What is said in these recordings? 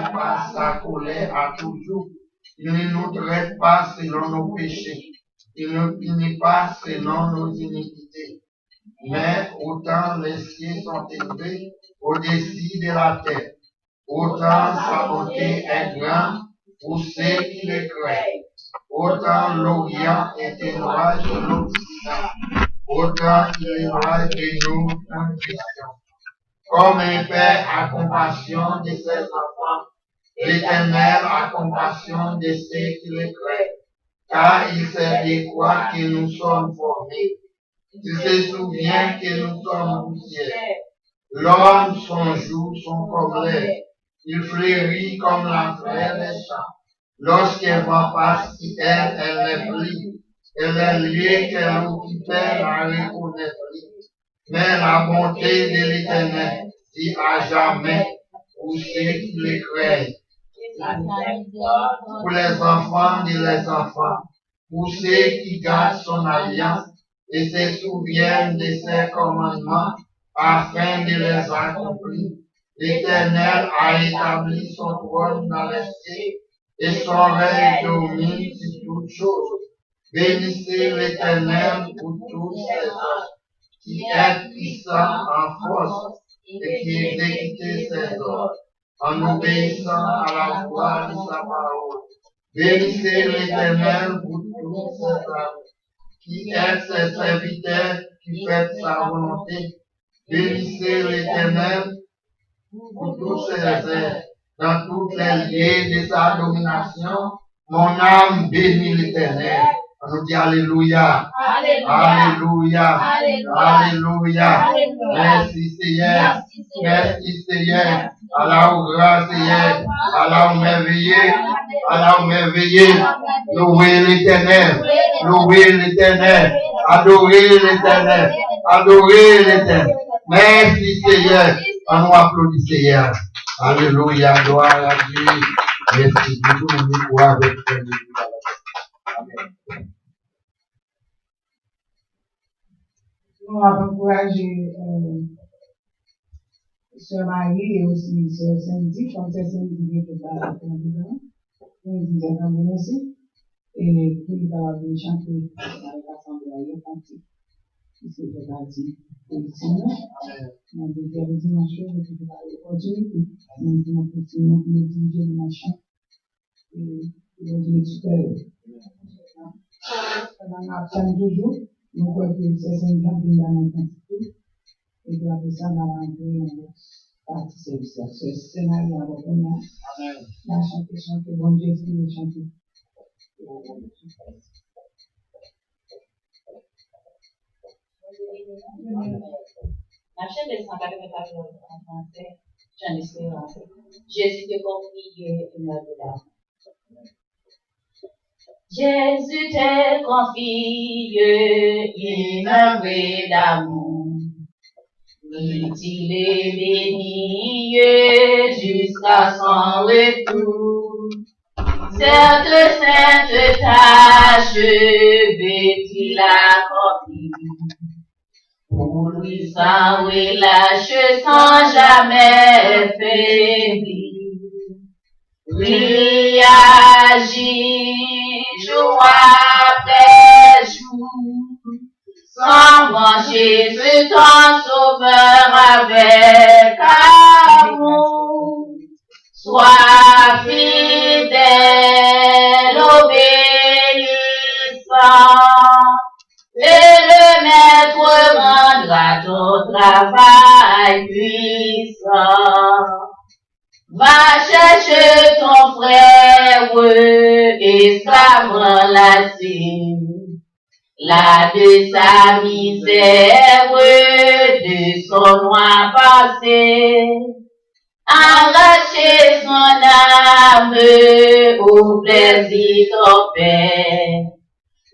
n'attire pas sa colère à toujours. Il ne nous traite pas selon nos péchés. Il ne punit pas selon nos iniquités. Mais autant les cieux sont élevés au-dessus de la terre, autant sa bonté est grande pour ceux qui le craignent. Autant l'Orient est éloigné de l'Occident, autant il éloigne de nous une question. Comme un père a compassion de ses enfants, l'Éternel a compassion de ceux qui le craignent, car il sait de quoi que nous sommes formés. Il se souvient que nous sommes poussière. L'homme, son jour sont comme l'air. Il fleurit comme la fleur des champs. Lorsqu'elle va passer, elle n'est plus. Elle est liée qu'elle occupait la reconnaît plus. Mais la bonté de l'Éternel dit à jamais pour ceux qui le craignent. Pour les enfants de les enfants, pour ceux qui gardent son alliance et se souviennent de ses commandements afin de les accomplir. L'Éternel a établi son trône dans les cieux et son règne domine sur toutes choses. Bénissez l'Éternel pour tous ses œuvres, qui est puissant en force et qui exécute ses ordres, en obéissant à la voix de sa parole. Bénissez l'Éternel pour tous ses œuvres, qui est ses serviteurs, qui fait sa volonté. Bénissez l'Éternel pour tous ses œuvres, dans toutes les lieux de sa domination. Mon âme bénit l'Éternel. On nous dit Alléluia. Alléluia. Alléluia. Merci Seigneur. Merci Seigneur. Allah grâce Seigneur. Allah merveilleux. Allah merveilleux. Louez l'Éternel. Louez l'Éternel. Adorez l'Éternel. Adorez l'Éternel. Merci Seigneur. On nous applaudit Seigneur. Alléluia. Gloire à Dieu. Merci beaucoup. Nous nous avec Amen. On va encourager Sœur Marie et aussi Sœur Cindy, comme c'est Cindy qui est là, on dit d'être aussi, et puis il va venir chanter avec l'Assemblée, c'est parti. Sinon, on va dire le dimanche, et puis il va continuer, on va continuer à diriger le machin, et il va dire super. Pendant la fin du jour, nous voyons que c'est 50 000 dans l'intensité, et puis après ça, on va rentrer en partie ce scénario à l'opinion. La chanter, bon Dieu, qui le chanter. La chaîne des 184 en français, j'en espérance. Jésus te confie une œuvre d'amour. Jésus te confie une œuvre d'amour. Il est béni jusqu'à son retour. Cette sainte tâche veut-il accomplir? Pour lui sans relâche, sans jamais faiblir. Lui agit jour après jour, sans manger ce ton sauveur avec amour. Sois fidèle, obéissant, et le maître rendra ton travail puissant. Va chercher ton frère, esclave enlacé, là de sa misère, de son noir passé. Arracher son âme au plaisir ton Père.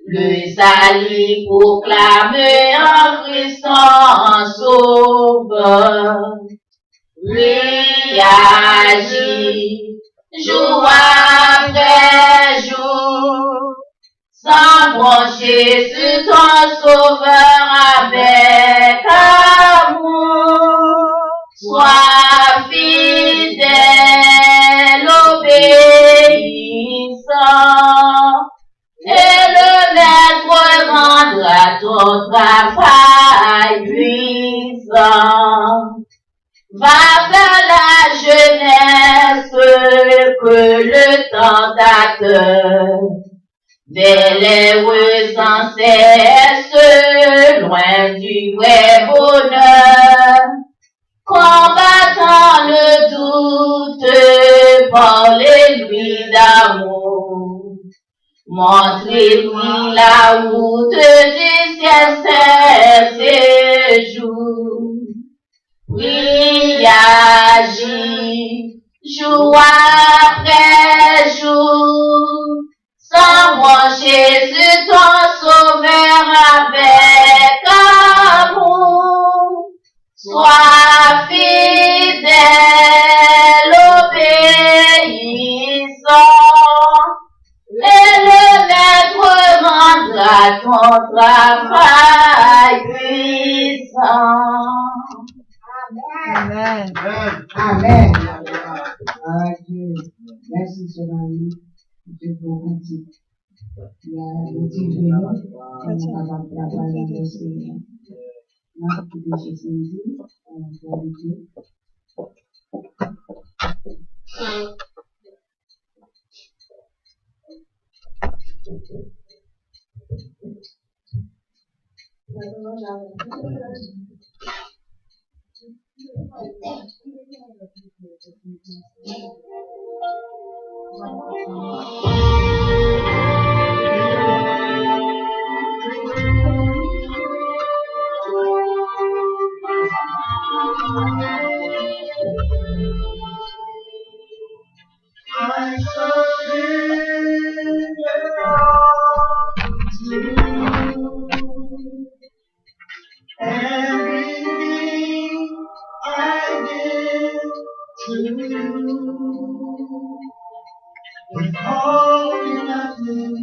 Le salut proclame en Christ en sauveur. Lui agit jour après jour, sans brancher sur ton sauveur avec amour. Sois fidèle, Va vers la jeunesse que le temps t'accueille. Vers les heureux ancêtres, loin du vrai bonheur. Combattant le doute, parlez-lui d'amour. Montrez-lui la route du ciel séjour. Oui, agis, jour après jour, sans moi Jésus ton sauveur avec amour. Sois fidèle, obéissant, et le maître rendra ton travail puissant. Amen. Amen. Dieu. Merci, cher ami. Dieu pour vous dire. Il y a motivé nous, nous sommes capables de travailler dans le Seigneur. Merci de Jésus. Gloire à Dieu. I surrender all to you. Everything I give to you. Withholding nothing.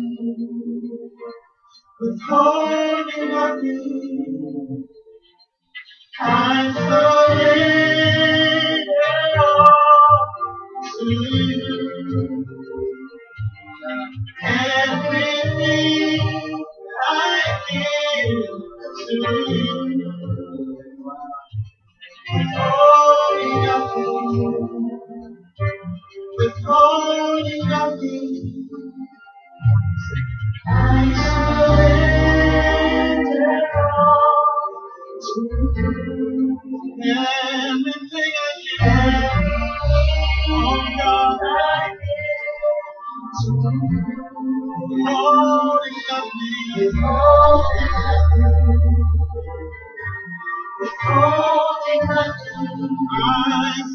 Withholding nothing. I surrender all to you. Everything I give to you. Withholding nothing. Withholding nothing. I surrender all to you. Everything I give, oh God, I give to you. Withholding nothing. Withholding nothing. I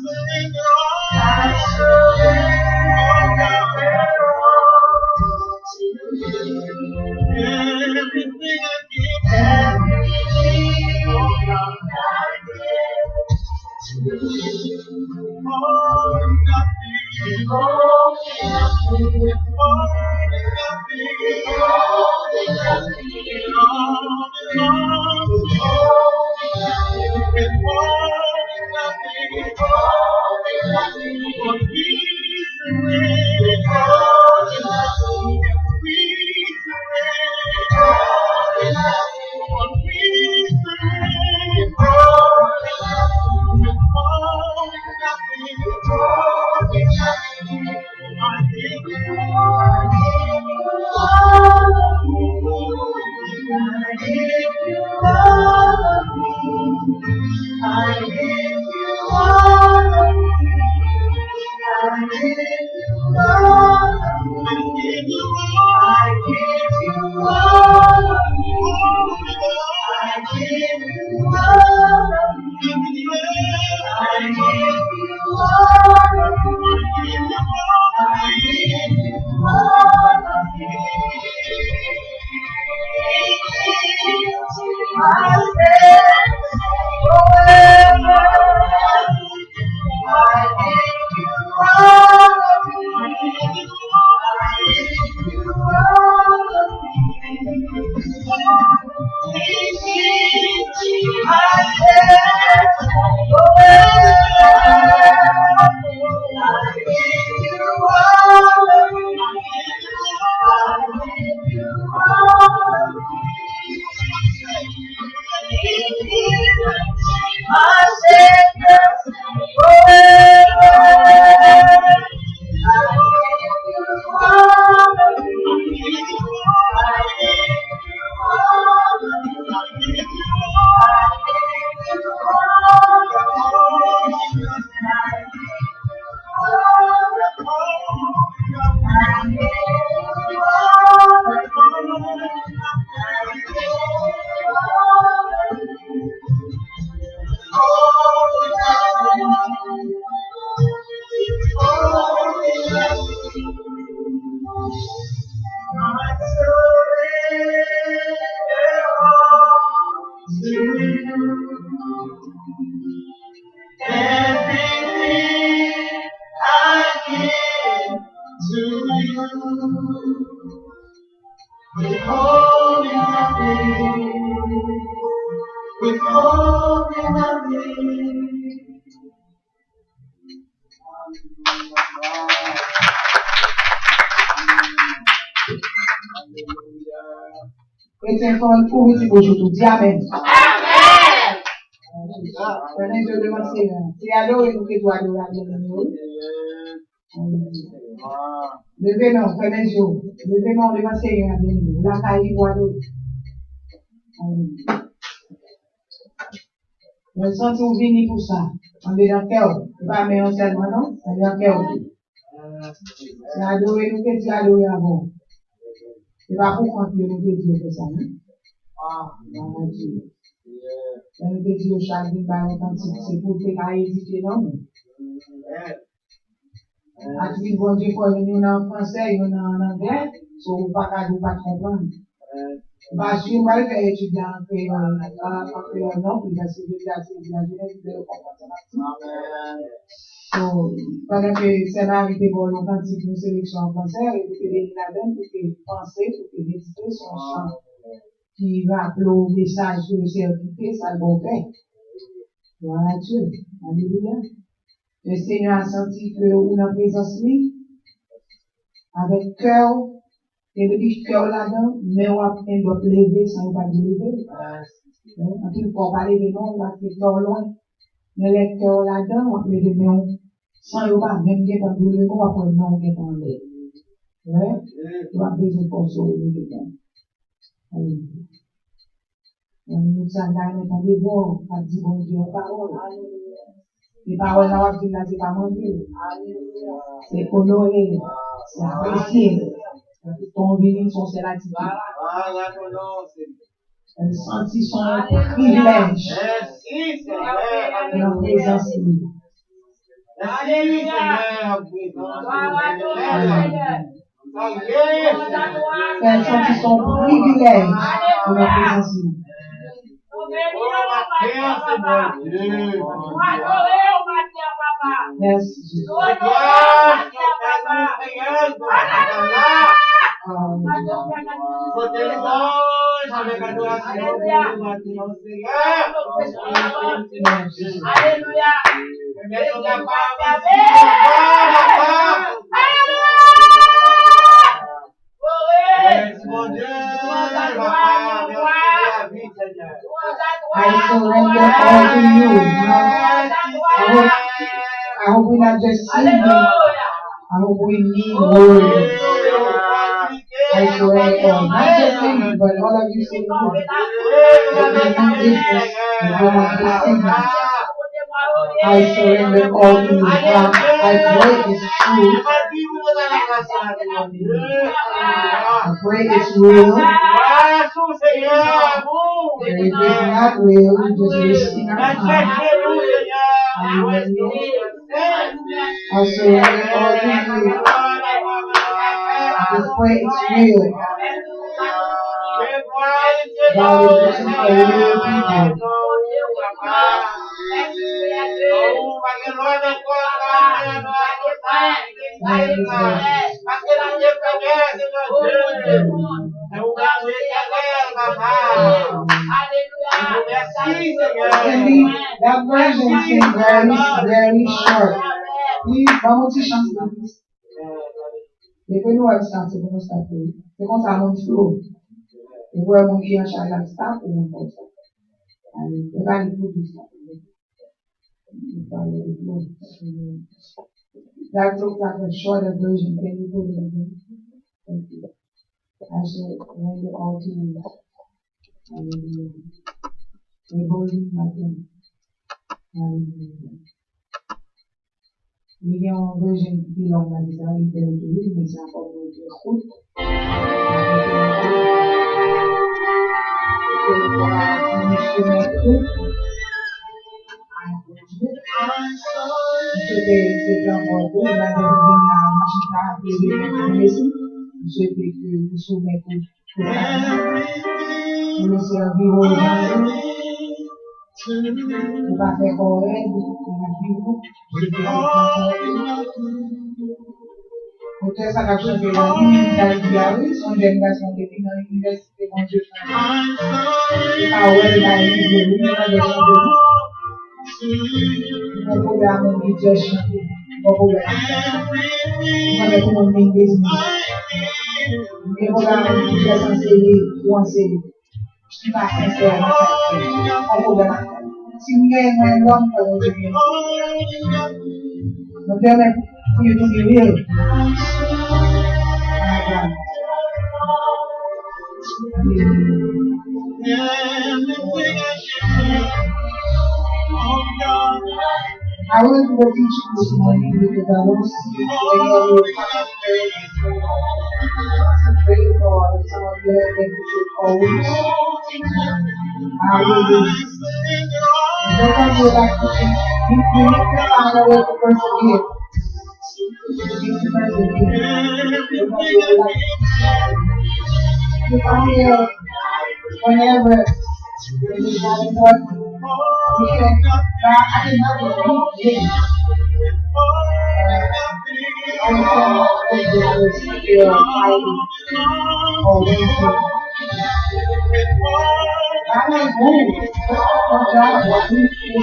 surrender all. I surrender all to you. Everything I give. Everything, oh God, I give to you. Withholding nothing. Withholding nothing. Withholding nothing. Withholding nothing. It all belongs to you. Withholding nothing. Withholding nothing. For peace and rain. Withholding nothing. We surrender. Withholding nothing. For peace and rain. Withholding nothing. Withholding nothing. Withholding nothing. I give you all. I give you all of me. I give you all of me. I give you all of me. I give you all of me. I give you all. I give you all of me. I give you all of me. I give you all of me. I give you all of me. I stand forever. I give you all of me. I give you all of me. withholding nothing, withholding nothing. Chrétien font un coup, il dit bonjour, dis Amen. Amen. Prenez Dieu devant le Seigneur. C'est alors que nous devons adorer à Dieu. Levez nous, prenez Dieu. Levez nous devant le Seigneur. La caille voit l'eau. Le sens où vini pour ça. On est dans le cœur. Ce n'est pas mais seulement, non? On est dans le cœur. C'est adorer, nous que Dieu adorer avant. C'est pas pour qu'on nous que Dieu fait ça, non? Dans Dieu. Nous que Dieu chaque vie par authentique, c'est pour faire qu'à éditer, non? Activité bon Dieu, faut nous en français, nous en anglais, so vous pas comprendre. Bah, je vais faire étudier en créole, non, puis la civilisation de la jeunesse de comprendre. So, pendant que c'est l'arrivée pour l'authentique, une sélection en français, et vous pouvez là-dedans, vous pouvez penser, vous pouvez méditer sur un chant qui va appeler au message que le Seigneur fait, ça le bon fait. Voilà Dieu. Alléluia. Le Seigneur a senti que nous en présence lui, avec cœur, et depuis cœur là-dedans, mais on va doit lever sans pas lever. En tout cas, on va lever, non, on va faire cœur loin. Mais les cœurs là-dedans, on va lever, non, sans le pas, même qui est en douleur, on va prendre non, qui est en l'air. Ouais, tu vas besoin de consoler dedans. Alléluia. Nous sommes là, nous sommes devant, à dire bon Dieu, en parole. Les paroles là, on va c'est pas mentir. C'est honorer, c'est apprécier. Ton bénédiction, c'est l'attitude. Elle sentit son privilège. Merci, Seigneur. Et en présence de lui. Merci, Seigneur. Elle sentit son privilège en présence de lui. Merci, Jésus. Alléluia. I surrender all to you. I hope we not just sing it. I hope we mean words. I surrender all. Not just sing it, but all of you sing it. There is no difference in how much we sing it. I surrender all to you. I pray it's true. I pray it's real. If it's not real, just wasting our time. I surrender all to you. I pray it's real. God is looking for real people. That version seems very short. Please, vamos te chanter. Depois no website você vai estar aqui. Você consegue um flow. Depois eu vou aqui achar lá está ou não pode estar. Aí, eu vai tudo isso. That looks like a shorter version. Can you put it again? Thank you. I should render all to you. Hallelujah. We're holding nothing. Hallelujah. Il y a une version qui longue à des années de l'autre, mais c'est encore une autre route. C'est encore beau, la je souhaite que vous soumettez tout ça. Nous servir aux gens. Vous pas faire correct, vous Auteur ça a changé la vie, ça a dit, son jeune garçon qui était dans l'université, mon Dieu, ah ouais, il a eu de lui, il a de mon programme qui est chanté, mon programme. Avec mon business. Mon programme qui est censé ou enseigner. Je suis pas sincère dans ça. Mon programme. Si vous avez un homme, vous devez. Mon dernier, pour you to be real. I will do the teaching this morning because I don't see when you concentrate or some of you have been always. I will do this. Don't I go back to teach. You need to find a way to persevere. You need to persevere. You find here whenever it is not important. I can help you speak this. I like move. One job, what we feel.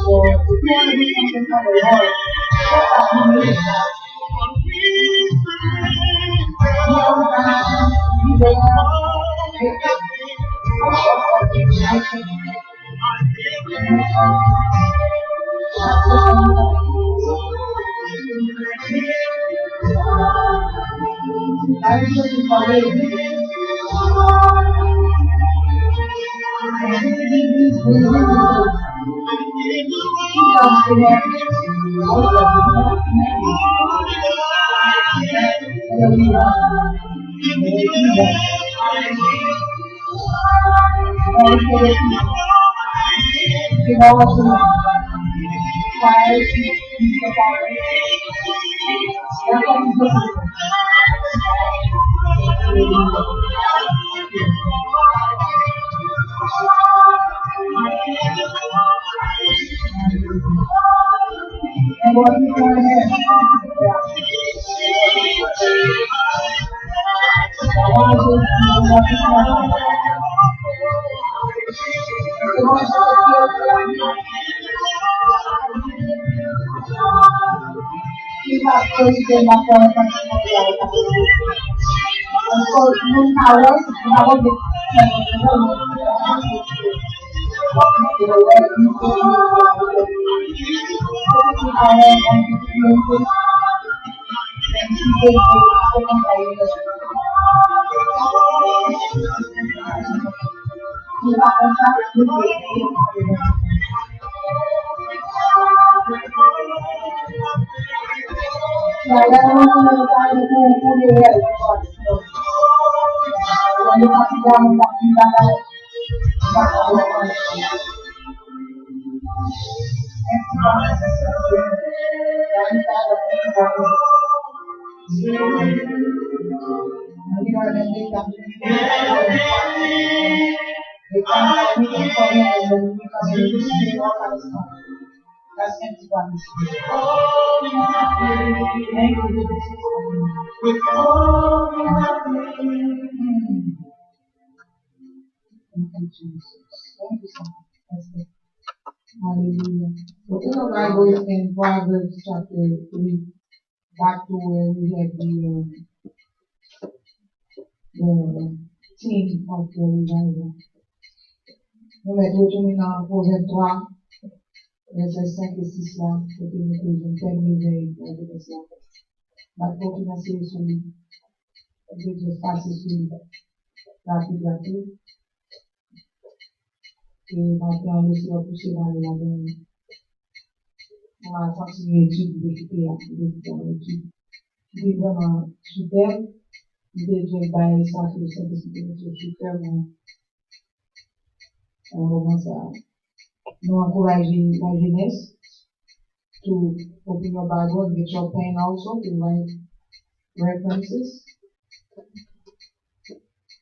So if you want to do something for the Lord, that's what you need. That's empty promise. Thank you, Jesus. With all thank you, Jesus. Thank you so much. That's it. Hallelujah. So in the Bible is in Proverbs chapter 3, back to where we had the theme of the revival. Nous mettons retourner dans Proverbe 3, verset 5 et 6 là, pour que nous puissions terminer avec ça. La continuation sur lui. Je vais passer sur lui. Rapide. Et maintenant, on essaie de pousser dans les labels. On va continuer l'étude. C'est vraiment super. Je vais ça sur le Saint-Esprit, super. On ça. Nous encourager la jeunesse to open your Bible and get your pen also to write references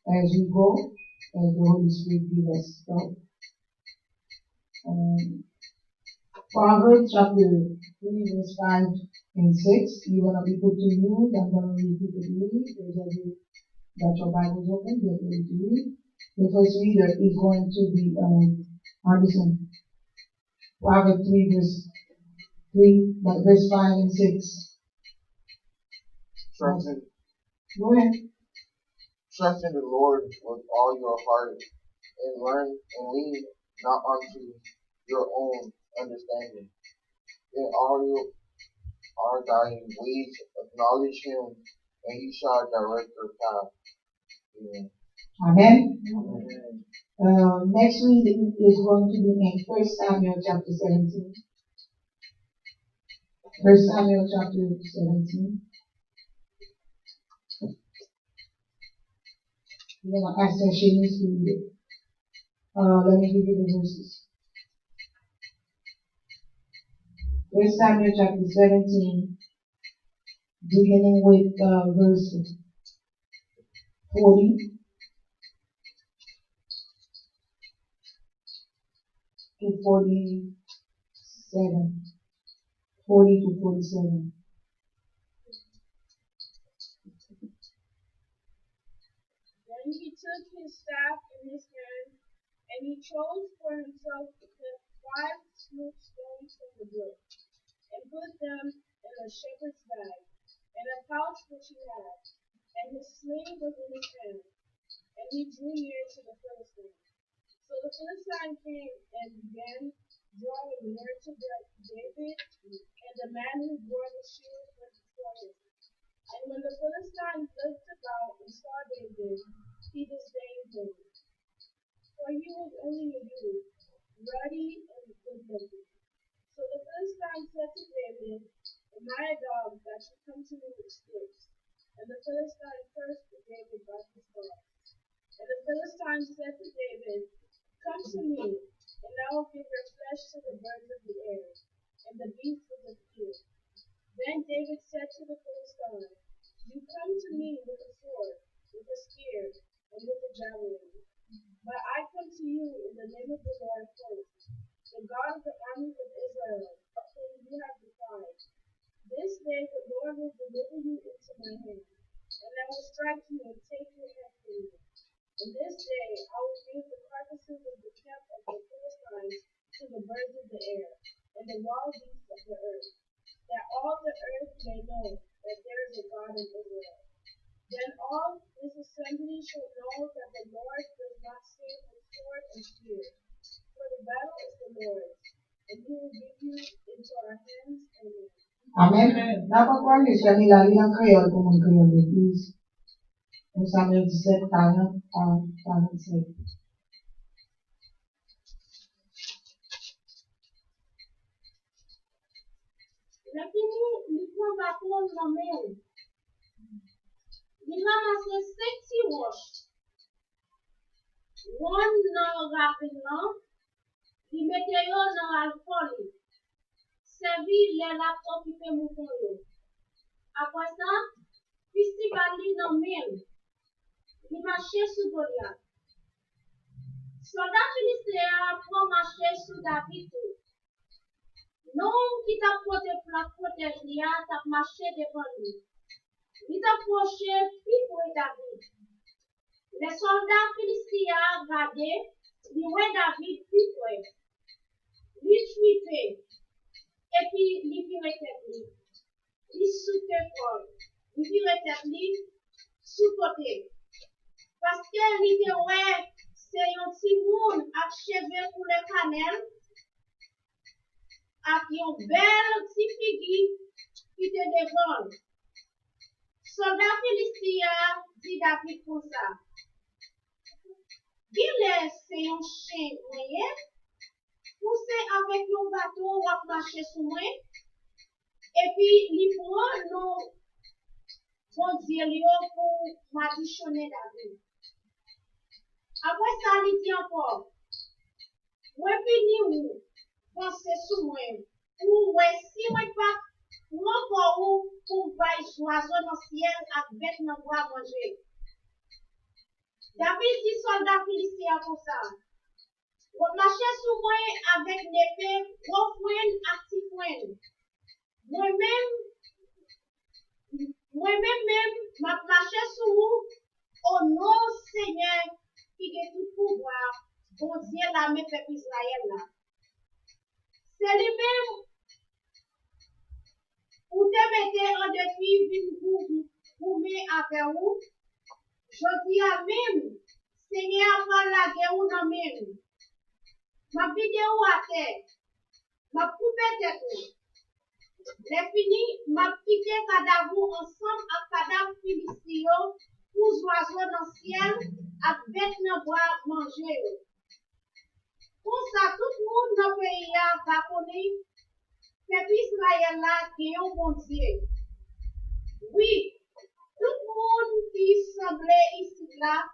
as we go, as the Holy Spirit gives us help. Proverbs chapter 3, verse 5 and 6. You're going to be put to use. I'm going to repeat it to read. Those of you that your Bible's open, get ready to read. The first reader is going to be Anderson. Proverbs 3, verse 5 and 6. Trust in, Go ahead. trust in the Lord with all your heart, and lean not unto your own understanding. In all thy ways acknowledge him, and he shall direct your path. Amen. Amen. Amen. Next reading is going to be in 1 Samuel chapter 17. 1 Samuel chapter 17. We're going to ask her, she needs to read it. Let me give you the verses. 1 Samuel chapter 17, beginning with verse 40 to 47. 40 to 47. Then he took his staff in his hand, and he chose for himself 5 smooth stones from the brook, and put them in a shepherd's bag, in a pouch which he had, and his sling was in his hand, and he drew near to the Philistine. So the Philistine came and began drawing near to David, and the man who bore the shield went before him. And when the Philistine looked about and saw David, he disdained him, for he was only a youth, ruddy and good-looking. So the Philistine said to David, "Am I a dog that you come to me with sticks?" And the Philistine cursed David by his dogs. And the Philistine said to David, "Come to me, and I will give your flesh to the birds of the air, and the beasts of the field." Then David said to the Philistine, "You come to me with a sword, with a spear, and with a javelin. But I come to you in the name of the Lord of hosts, the God of the armies of Israel, whom you have defied. This day the Lord will deliver you into my hand, and I will strike you and take your head from you. And this day I will give the carcasses of the camp of the Philistines to the birds of the air, and the wild beasts of the earth, that all the earth may know that there is a God in Israel. Then all this assembly shall know that the Lord does not save with sword and spear, for the battle is the Lord's, and he will give you into our hands. Amen." Amen. Dapat ko ni siya nilali ng Creole kung mag-Creole, please. And Samuel said, talent said. Lakini nilikwenda kuona meli. Nilamase 60 wash. One no rapid no. Limeteo no alcohol. Servi le la occupé mouton. Après ça, festival no mel. Li marché sous Goliath. Soldat philistéen pour marcher sous David. Non qui t'a protégé liа t'a marché devant lui. Il t'a approché puis pour David. Les soldats philistins regardaient, ils voyaient David puis pour lui tuer. Et puis il virait tête lui. Il souffrait fort. Il virait tête lui sous côté. Parce qu'il était ouais, c'est un petit monde achevé pour le cannelle. Avec une belle petite figure qui te devant. Soldat philistin dit David pour ça. Dis-le, c'est un chien moyen. Poussez avec nos bateaux ou marcher sous moi. Et puis, il prend nos bon Dieu pour m'additionner David. Après ça, il dit encore. Moi, fini où? Pensez sous moi. Ou, ouais, si moi pas. Ou encore où pour voir oiseau dans le ciel avec bête dans bois manger. David dit soldat philistin pour ça. On marchait souvent avec l'épée, gros poing, actif poing. Moi-même, m'a marché sur vous, au nom Seigneur, qui a tout pouvoir, bon Dieu, l'armée peuple Israël là. C'est lui-même, où te mettez en défi, pour mettre avec vous. Je dis à même, Seigneur, avant la guerre ou non même. Ma vidéo à terre, ma poupée tête. Les fini, ma piqué cadavre ensemble avec cadavre philistéen pour oiseaux dans le ciel, avec bête dans bois manger. Pour ça, tout le monde dans le pays va connaître, peuple Israël là, qui est un bon Dieu. Oui, tout le monde qui semblait ici là,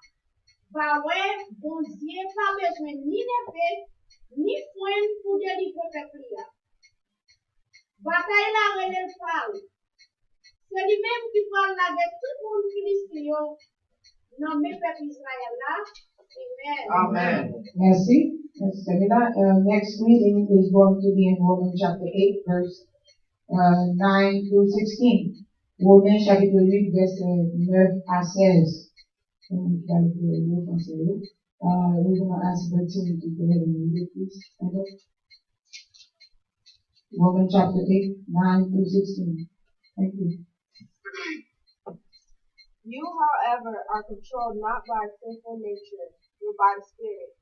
va ouais, bon Dieu, pas besoin ni d'épée, ni foin pour délivrer le peuple là. Bataille la relève parle. C'est lui-même qui parle avec tout le monde philistéen, nommé peuple Israël là. Amen. Merci. Next reading is going to be in Romans chapter 8, verse 9 through 16. Romains chapitre 8, verset 9 à 16. We're going to ask Bertine to go ahead and read it, please. Romans chapter 8, 9 through 16. Thank you. You, however, are controlled not by sinful nature, but by the Spirit.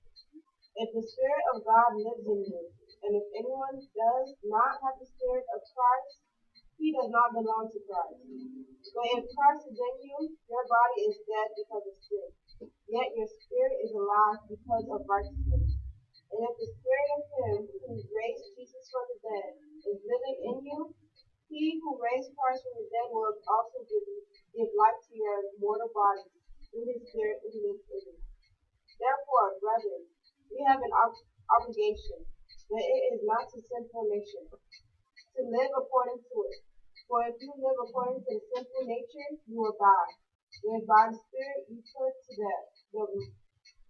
If the Spirit of God lives in you, and if anyone does not have the Spirit of Christ, he does not belong to Christ. But if Christ is in you, your body is dead because of sin, yet your spirit is alive because of righteousness. And if the Spirit of Him who raised Jesus from the dead is living in you, He who raised Christ from the dead will also give life to your mortal bodies through His Spirit who lives in you. Therefore, brethren, we have an obligation, but it is not to sinful nature, to live according to it. For if you live according to the sinful nature, you will die. But if by the Spirit you put to death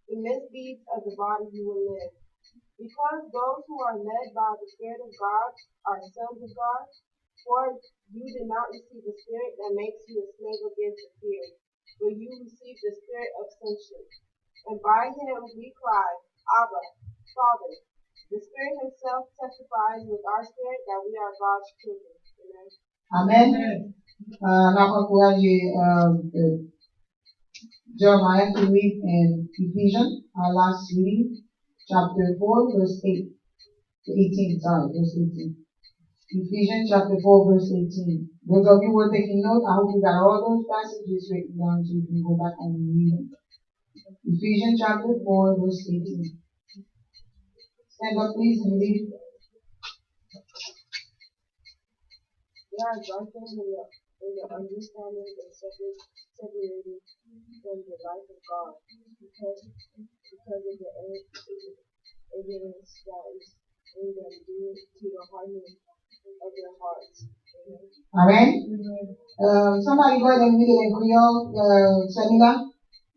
the misdeeds of the body, you will live. Because those who are led by the Spirit of God are sons of God. For you did not receive the Spirit that makes you a slave again to fear, but you received the Spirit of sonship. And by Him we cry, Abba, Father. The Spirit Himself testifies with our spirit that we are God's children. Amen. Amen. Now encourage Jeremiah to read in Ephesians, our last reading, chapter 4, verse 8 to 18. Verse 18. Ephesians chapter 4, verse 18. Those of you who are taking note, I hope you got all those passages written down so you can go back and read them. Ephesians chapter 4, verse 18. Stand up, please, and read. They are drunken in the understanding and separated from the life of God because of the ignorance that is in them due to the hardness of their hearts. Amen. Somebody go ahead and read it in Creole, Samila.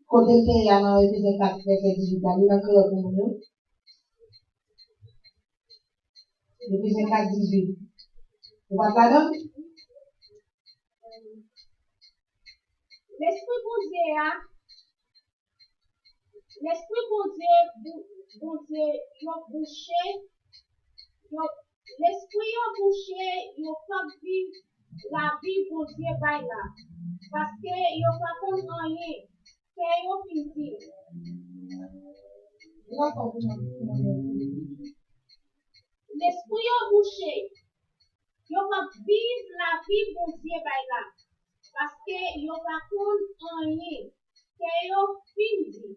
Côté le y a dans Éphésiens 4, verset 18. La lune en Creole pour nous. Éphésiens 4, 18. Vous voyez là-dedans? L'Esprit bon Dieu, yon bouché, l'Esprit yon bouché, yon pas vivre la vie bon Dieu by là. Parce que yon pas comme rien, que yon finit. L'Esprit yon bouché, yon pas vivre la vie bon Dieu by là. Parce que yon pas comme rien, que yon finit.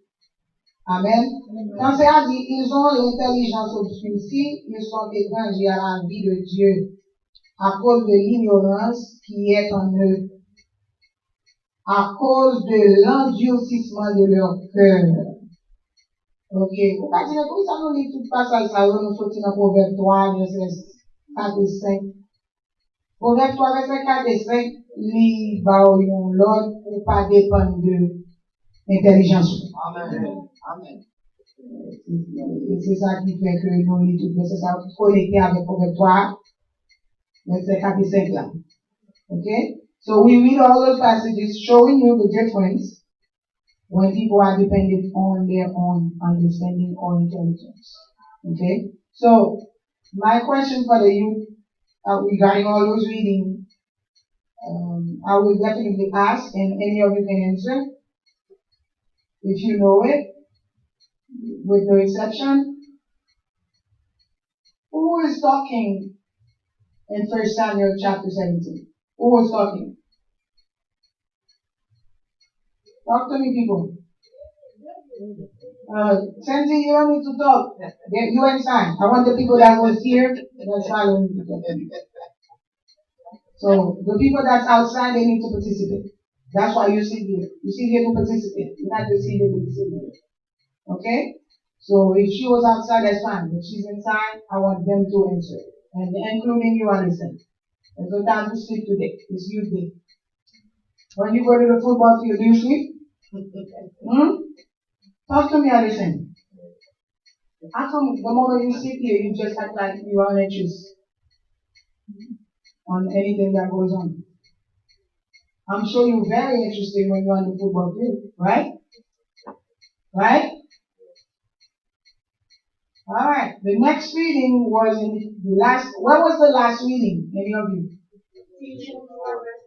Amen. Quand c'est à dire, ils ont l'intelligence obscurcie, ils sont étrangers à la vie de Dieu à cause de l'ignorance qui est en eux, à cause de l'endurcissement de leur cœur. Ok. Vous pouvez dire, pour ça nous lit tout passage, ça nous sortit dans Proverbe 3, verset 4 et 5. Proverbe 3, verset 4 et 5, lit, l'ordre pour pas dépendre de l'intelligence. Amen. Amen. c'est ça qui fait que nous lisons tout ça, ça connecté avec Proverbe verset 4 et 5 là. Okay? So we read all those passages showing you the difference when people are dependent on their own understanding or intelligence. Okay? So, my question for the youth regarding all those reading, I will definitely ask, and any of you can answer if you know it, with no exception. Who is talking in 1 Samuel chapter 17? Who was talking? Talk to me, people. Sensi, you want me to talk? You and Sam. I want the people that was here that's following me to talk. So the people that's outside, they need to participate. That's why you sit here. You sit here to participate. You're not just here to sit here. Okay? So if she was outside, that's fine. If she's inside, I want them to answer. And including you, understand. There's no time to sleep today. It's youth day. When you go to the football field, do you sleep? Talk to me, Alison. How come the moment you sit here, you just act like you are anxious on anything that goes on? I'm sure you're very interested when you're on the football field, right? Right? Alright, the next reading was in the last, what was the last reading, any of you? Ephesians 4 verse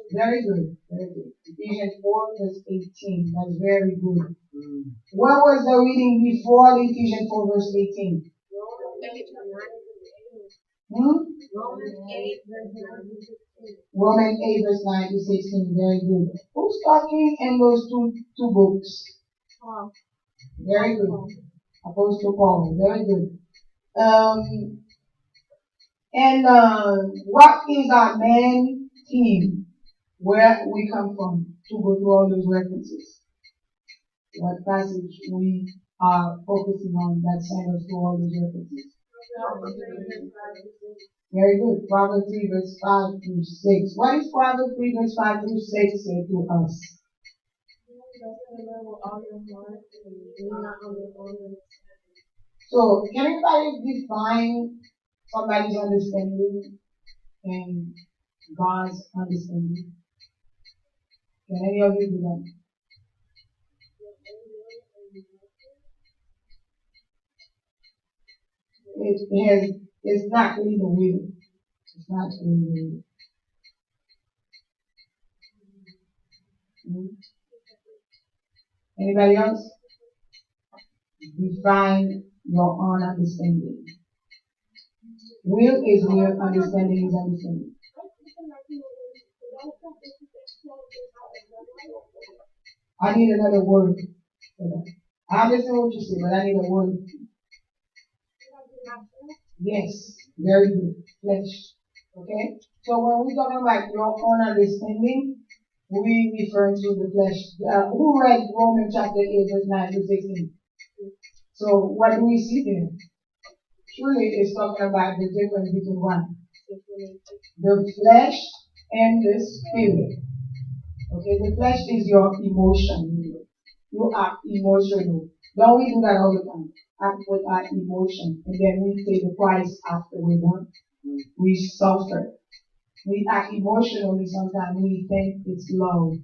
18. Very good, very good. Ephesians 4 verse 18, that's very good. What was the reading before Ephesians 4 verse 18? Romans 8 verse 9 to 16. Romans 8 verse 9 to 16, very good. Who's talking in those two books? Very good. Apostle Paul, very good. What is our main theme? Where we come from to go through all those references? What passage we are focusing on that send us to all those references? Very good. Proverbs 3 verse 5 through 6. What is Proverbs 3 verse 5 through 6 say to us? So, can anybody define somebody's understanding and God's understanding? Can any of you do that? It's not really the will. It's not really the will. Anybody else? Define your own understanding. Will is will, understanding is understanding. I need another word for that. I understand what you say, but I need a word. Yes, very good. Flesh. Okay? So when we're talking about your own understanding, we refer to the flesh. Who read Romans chapter 8, verse 9 to 16? So what do we see there? Surely it's talking about the difference between one. The flesh and the spirit. Okay, the flesh is your emotion. You are emotional. Don't we do that all the time? Act with our emotion. And then we pay the price after we're done. We suffer. We act emotionally. Sometimes we think it's love.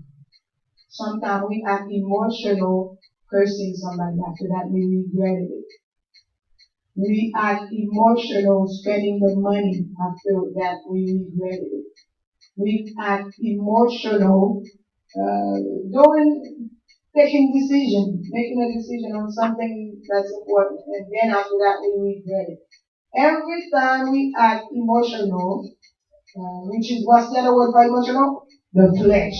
Sometimes we act emotional cursing somebody. After that we regretted it. We act emotional spending the money. After that we regretted it. We act emotional taking decision, making a decision on something that's important, and then after that we regret it. Every time we act emotional, which is what's the other word for emotional? The flesh.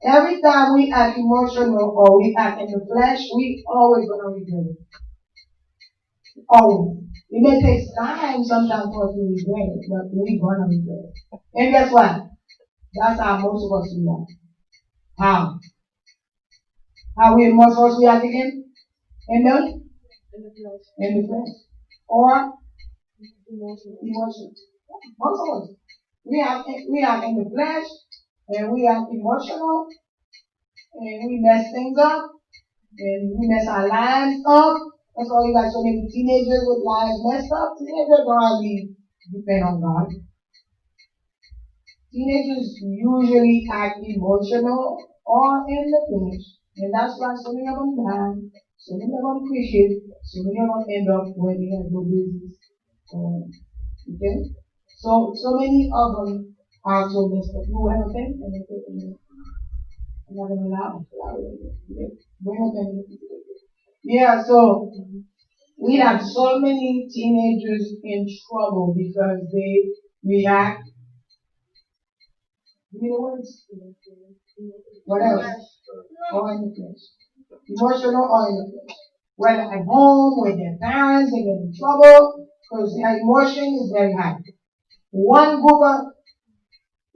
Every time we act emotional or we act in the flesh, we always gonna regret it. Always. It may take time sometimes for us to regret it, but we're gonna regret it. And guess what? That's how most of us react. How? How we most of us react again? In the flesh. Or emotion. Most of us. We act in the flesh, and we are emotional, and we mess things up, and we mess our lives up, That's why you got so many teenagers with lives messed up. Teenagers don't hardly depend on God. Teenagers usually act emotional or in the flesh. And that's why so many of them die, so many of them quit it, so many of them end up where they have no business. Okay? So many of them are so messed up. You have a pen? I'm not gonna allow it. Bring a pen. Yeah, so we have so many teenagers in trouble because they react. You know what? What else? Or in the flesh. Emotional or in the flesh. Whether at home, with their parents, they get in trouble because their emotion is very high. One group of,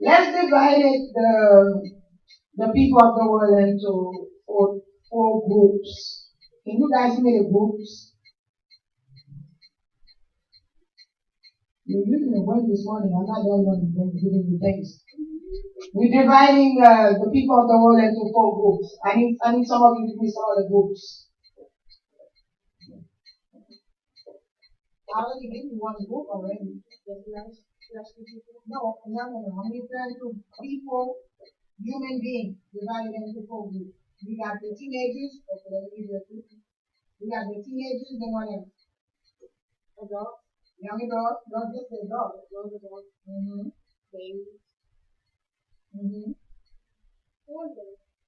let's divide it, the people of the world into four groups. Can you guys give me the groups? You're using the word this morning. I'm not the only one giving you things. We're dividing the people of the world into four groups. I need some of you to give me some of the groups. I already gave you one group already. No. I'm referring to people, human beings, divided into four groups. We got the teenagers. Okay, let me give you a group. We got the teenagers, then what else? Adults. Young adults. Not just the adults. Young adults. Babies.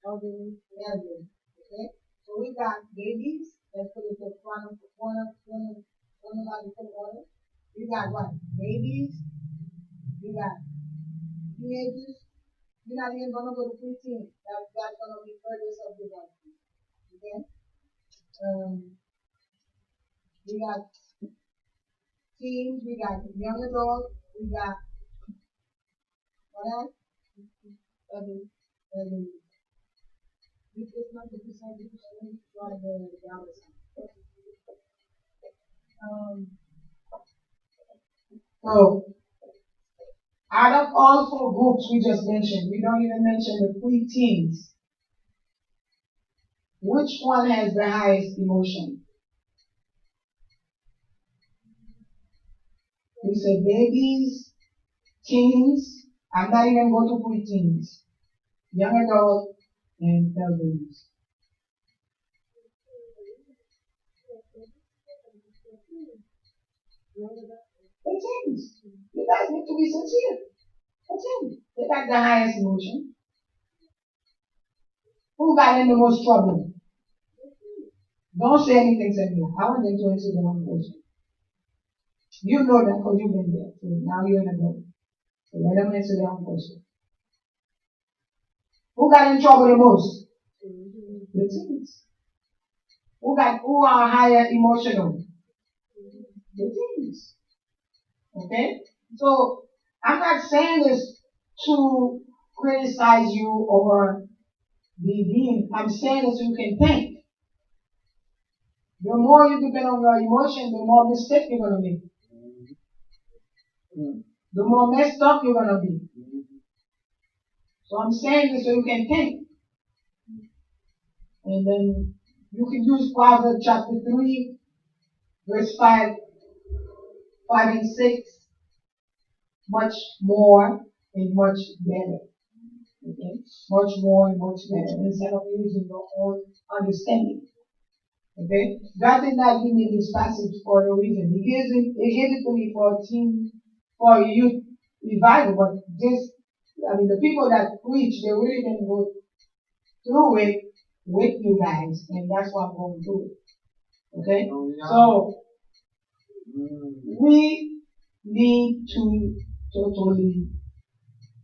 Elderly. Okay? So we got babies. Let's put it to one of the order. We got what? Babies. We got teenagers. We're not even gonna go to 15. That's gonna be further subdivided. Okay? We got teens, we got young adults, we got what else? Elderly. It's not the percentage, try the dollar sign. So, out of all four groups we just mentioned, we don't even mention the pre-teens. Which one has the highest emotion? We said babies, teens, I'm not even going to pre-teens, young adults, and elderly. The teens. You guys need to be sincere. The teens. They got the highest emotion. Who got in the most trouble? Don't say anything to me. I want them to answer their own question. You know that because you've been there. So now you're an adult. So let them answer their own question. Who got in trouble the most? The teens. Who are higher emotional? The teens. Okay? So I'm not saying this to criticize you or be mean. I'm saying this so you can think. The more you depend on your emotion, the more mistakes you're gonna make. The more messed up you're gonna be. So I'm saying this so you can think. And then you can use Proverbs chapter 3, verse 5 and 6, much more and much better. Okay? Much more and much better instead of using your own understanding. Okay? God did not give me this passage for no reason. He gave it to me for youth revival, but the people that preach, they really didn't go through it with you guys, and that's why I'm going through it. Okay? So, we need to totally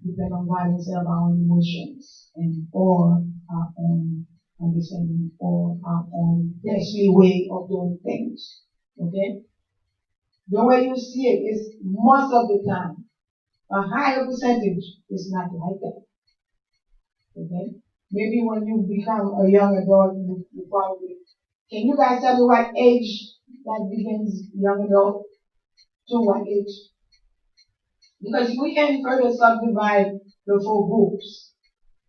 depend on God instead of our own emotions or our own understanding or our own fleshly way of doing things. Okay? The way you see it is most of the time, a higher percentage is not like that. Okay? Maybe when you become a young adult, you probably, can you guys tell me what age that begins young adult? To what age? Because we can further subdivide the four groups.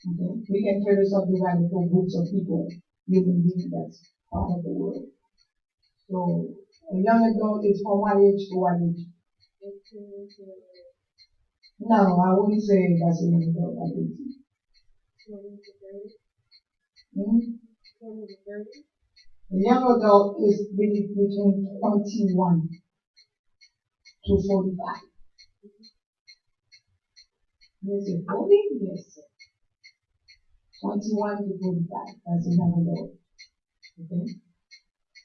Okay? We can further subdivide the four groups of people, human beings that's part of the world. So a young adult is from what age to what age? 18 to No, I wouldn't say that's a young adult at 18. 20 to 30. Hmm? 20 to 30. A young adult is really between 21 to 45. You say 40? Yes, sir. 21 to 45. That's a young adult. Okay?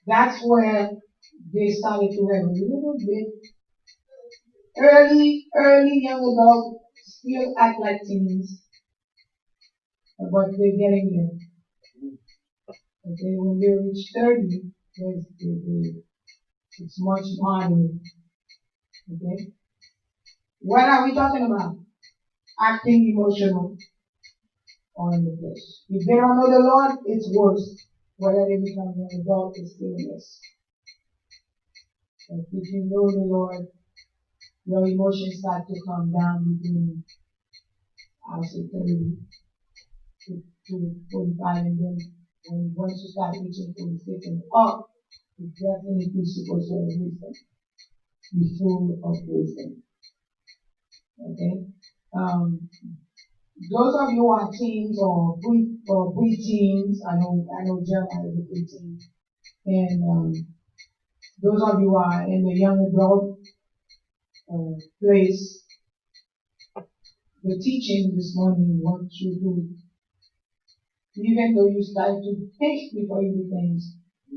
That's where they started to have a little bit early young adult still act like teens, but they're getting there. Okay, when they reach 30, it's much harder. Okay? What are we talking about? Acting emotional or in the flesh. If they don't know the Lord, it's worse. Whether they become an adult, it's still worse. But if you know the Lord, your emotions start to come down between, I'll say 30 to 45, and then once you start reaching 46 and up, you definitely supposed to have wisdom. Be full of wisdom. Okay? Those of you who are teens or pre-teens, I know Jeremiah is a pre-teen, and those of you who are in the young adult place, the teaching this morning wants you to, even though you start to think before you do things,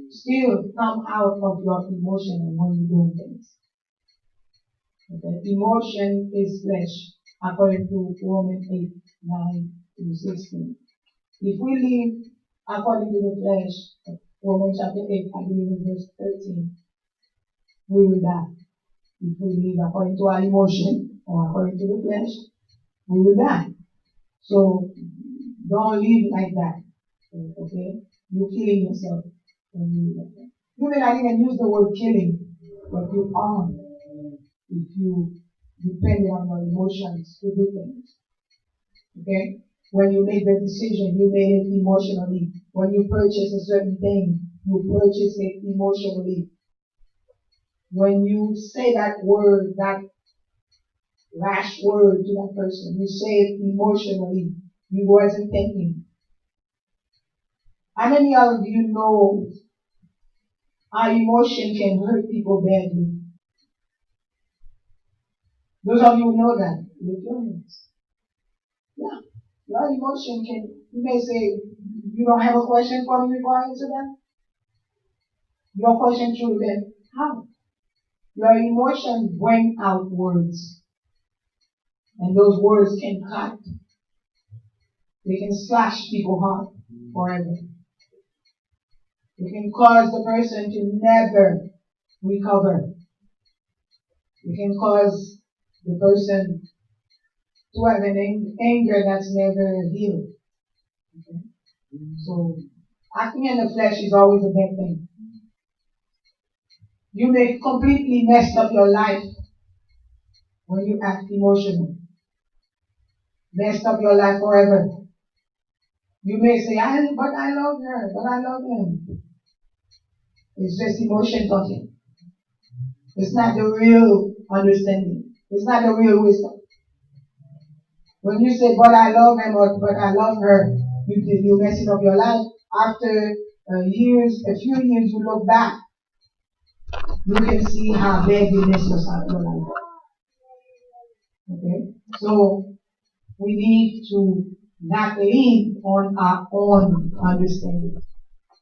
still come out of your emotion when you do things. Okay? Emotion is flesh, according to Romans 8, 9 to 16. If we live according to the flesh, Romans chapter 8, I believe in verse 13, we will die. If we live according to our emotion or according to the flesh, we will die. So don't live like that. Okay? You're killing yourself when you live like that. You may not even use the word killing, but you are if you depend on your emotions to do things. Okay? When you make the decision, you made it emotionally. When you purchase a certain thing, you purchase it emotionally. When you say that word, that rash word to that person, you say it emotionally. You wasn't thinking. How many of you know how emotion can hurt people badly? Those of you who know that, lift your hands. Yeah. Your emotion can, you may say, you don't have a question for me before I answer that? Your question should be, how? Your emotions bring out words. And those words can cut. They can slash people's heart forever. It can cause the person to never recover. It can cause the person to have an anger that's never healed. Okay? So, acting in the flesh is always a bad thing. You may completely mess up your life when you act emotional. Messed up your life forever. You may say, but I love her, but I love him. It's just emotion talking. It's not the real understanding. It's not the real wisdom. When you say, but I love him or but I love her, you're messing up your life. After a few years, you look back, you can see how bad you messed your life up. Okay? So, we need to not lean on our own understanding.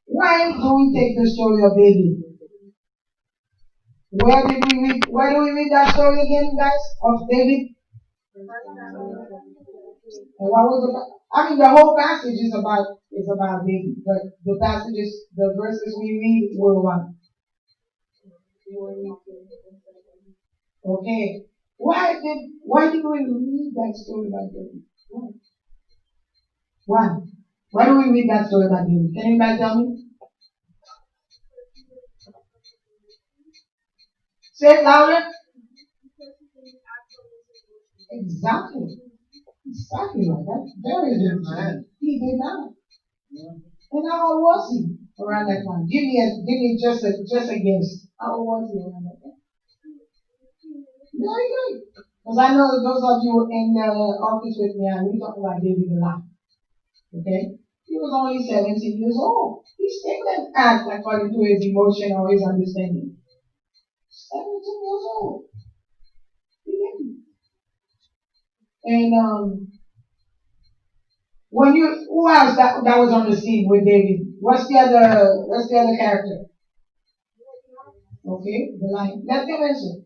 Why do we take the story of David? Where do we read that story again, guys? Of David? And what was the whole passage is about David, but the verses we read were what? Okay. Why did we read that story about David? Why? Why do we read that story about David? Can anybody tell me? Say it louder. Exactly. Exactly right. That's very good. He did not. And how old was he? Around that time. Give me just a guess. How old was he around that time? Very good. Because I know those of you in the office with me, and we talk about David a lot. Okay? He was only 17 years old. He still didn't act according to his emotion or his understanding. 17 years old. He didn't. And who else that was on the scene with David? What's the other character? Okay, the lion. Let them answer.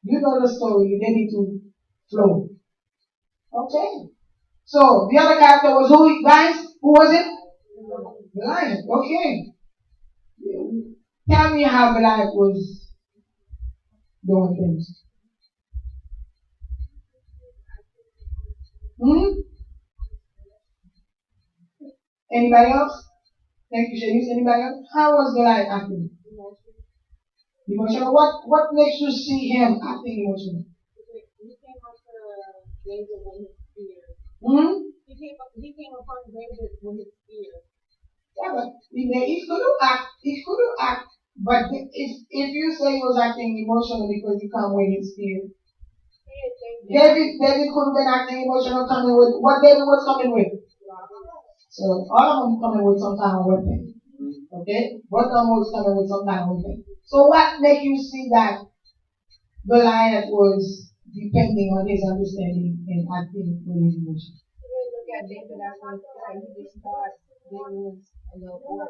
You know the story. You need to flow. Okay. So the other character was who, guys? Who was it? The lion. Okay. Tell me how Goliath was doing things. Anybody else? Thank you, Shanice. Anybody else? How was Goliath acting? Emotional. What makes you see him acting emotional? He came up to David with his spear. He came upon David with his spear. Yeah, but he could act, but if you say he was acting emotional because he come with his spear, David could have been acting emotional coming with what David was coming with. So all of them coming with some kind of weapon. Okay? Both of them was coming with some kind of weapon. So what make you see that Goliath was depending on his understanding and acting with his emotions? Look at David as one time. He just thought David was a little boy.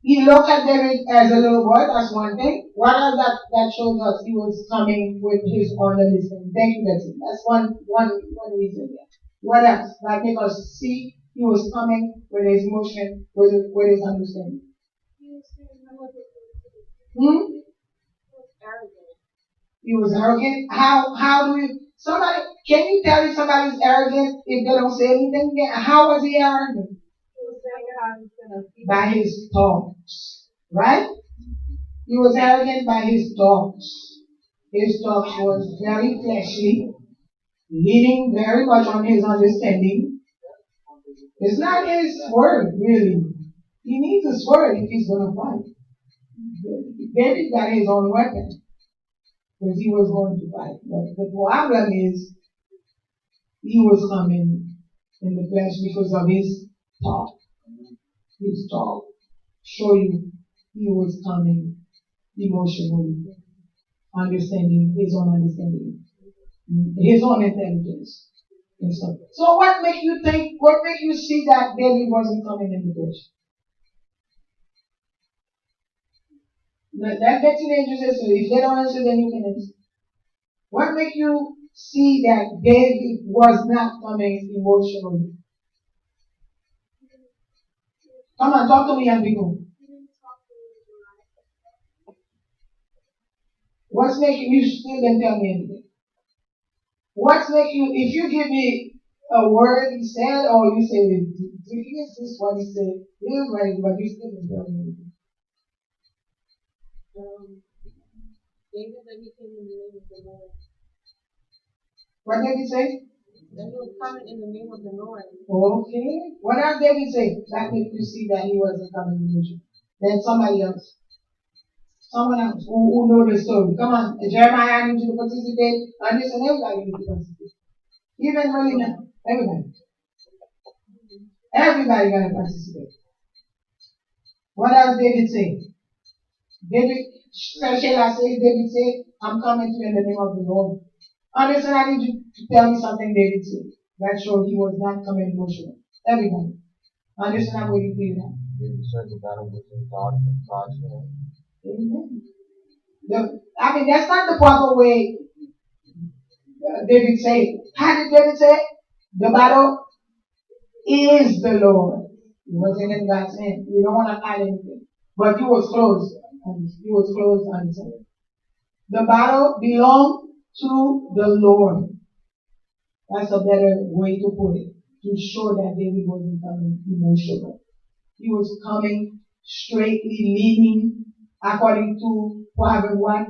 He looked at David as a little boy, that's one thing. What else that shows us he was coming with his own understanding? Thank you, Betsy. That's one reason there. What else? Like make us see he was coming with his emotion, with his understanding. He was arrogant. How do you can you tell if somebody's arrogant if they don't say anything? How was he arrogant? By his thoughts. Right? He was arrogant by his thoughts. His thoughts was very fleshly, leaning very much on his understanding. It's not his word, really. He needs his word if he's going to fight. David got his own weapon because he was going to fight. But the problem is he was coming in the flesh because of his talk. His talk show you he was coming emotionally, understanding his own understanding, his own intelligence and stuff. So what makes you see that David wasn't coming in the flesh? That teenagers answer. If they don't answer, then you can answer. What makes you see that David was not coming emotionally? Come on, talk to me, young people. What's making you still didn't tell me anything? What's making you, if you give me a word he said, or you say, this is what he said, here's right, but you still didn't tell me anything. David said he came in the name of the Lord. What did he say? That he was coming in the name of the Lord. Okay. What else did he say? That makes you see that he wasn't coming in the mission. Then somebody else. Someone else who know the story. Come on. Jeremiah, I need you to participate. Anderson, everybody needs to participate. Even really now. Everybody. Everybody gonna participate. What else David say? David said, I'm coming to you in the name of the Lord. Anderson, I need you to tell me something David said. That showed he was not coming emotional. Everybody. Anderson, I'm waiting for you now. David said the battle was in God's hand. Amen. That's not the proper way David said. How did David say? The battle is the Lord. It wasn't in God's hand. You don't want to add anything. But you was close. You was close on it. The battle belonged to the Lord. That's a better way to put it. To show that David wasn't coming emotional. He was coming straightly leading according to Proverbs what?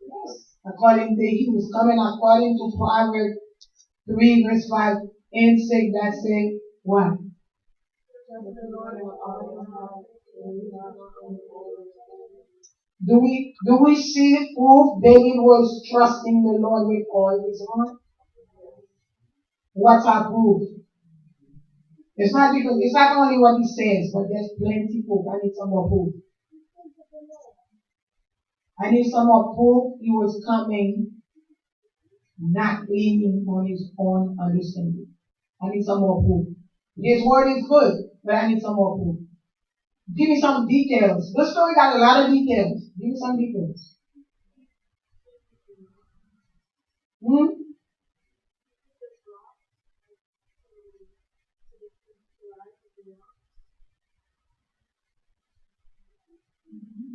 Yes. He was coming according to Proverbs 3 verse 5 and 6 that say what? Do we see proof David was trusting the Lord with all his heart? What's our proof? It's not only what he says, but there's plenty proof. I need some more proof. I need some more proof he was coming, not leaning on his own understanding. I need some more proof. His word is good, but I need some more proof. Give me some details. This story got a lot of details. Give me some details.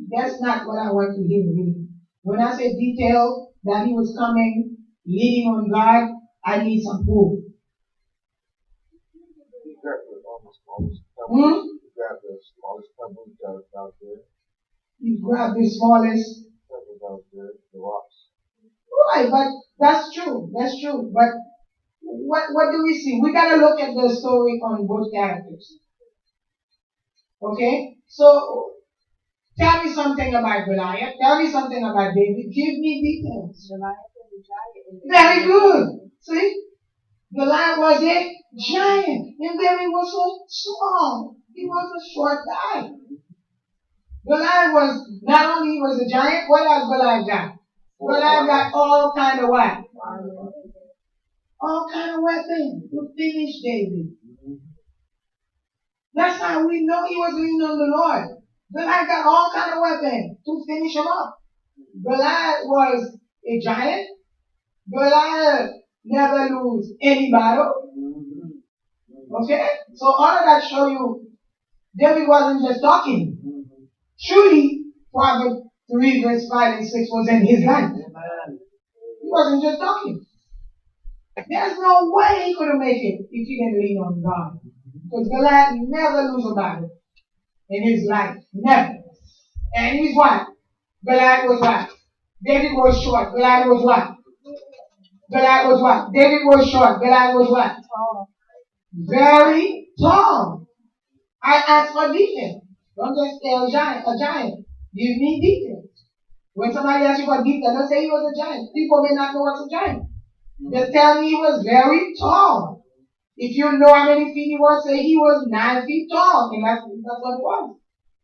That's not what I want to hear, really. When I say detail, that he was coming, leaning on God, I need some proof. He grabbed the smallest pebbles that was out there. He grabbed the smallest pebbles out there, the rocks. Right, but that's true. That's true. But what do we see? We gotta look at the story on both characters. Okay? So tell me something about Goliath. Tell me something about David. Give me details. Very good. See? Goliath was a giant. And David was so small. He was a short guy. Goliath was, not only he was a giant, what else Goliath got? Goliath got all kind of what? All kind of weapons to finish David. That's how we know he was leaning on the Lord. Goliath got all kind of weapons to finish him up. Goliath was a giant. Goliath never lose any battle. Okay? So all of that show you David wasn't just talking. Surely Proverbs 3 verse 5 and 6 was in his life. He wasn't just talking. There's no way he could have made it if he didn't lean on God. Because Goliath never lose a battle in his life. Never. And he's what? Goliath was what? David was short. Goliath was what? Goliath was what? David was short. Goliath was what? Tall. Very tall. I asked for details. Don't just say a giant. Give me details. When somebody asks you for details, don't say he was a giant. People may not know what's a giant. Just tell me he was very tall. If you know how many feet he was, say he was 9 feet tall. And that's what it was.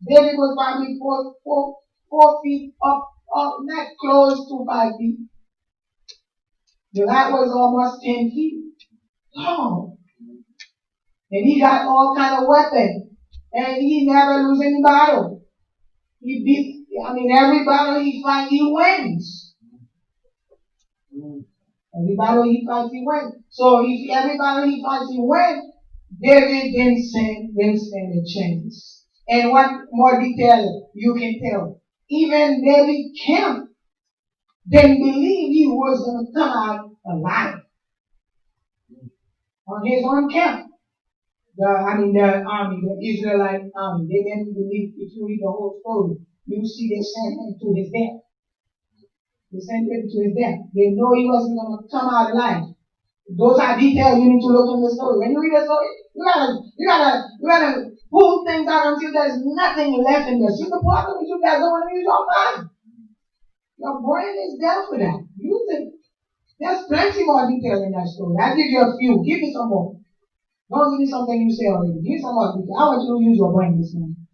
David was probably 4 feet up, not close to 5 feet. Goliath was almost 10 feet tall. And he got all kind of weapons. And he never lose any battle. Every battle he fights, he wins. Every battle he fights, he wins. So if every battle he fights, he wins, David didn't stand a chance. And what more detail you can tell? Even David Camp didn't believe he was going to come out alive. On his own camp. The army, the Israelite army, they didn't believe. If you read the whole story, you see they sent him to his death. They sent him to his death. They know he wasn't going to come out alive. Those are details you need to look in the story. When you read the story, you gotta pull things out until there's nothing left in there. See, the problem is you guys don't want to use your mind. Your brain is there for that. Use it. There's plenty more detail in that story. I'll give you a few. Give me some more. Don't give me something you say already. Give me some more detail. I want you to use your brain this morning.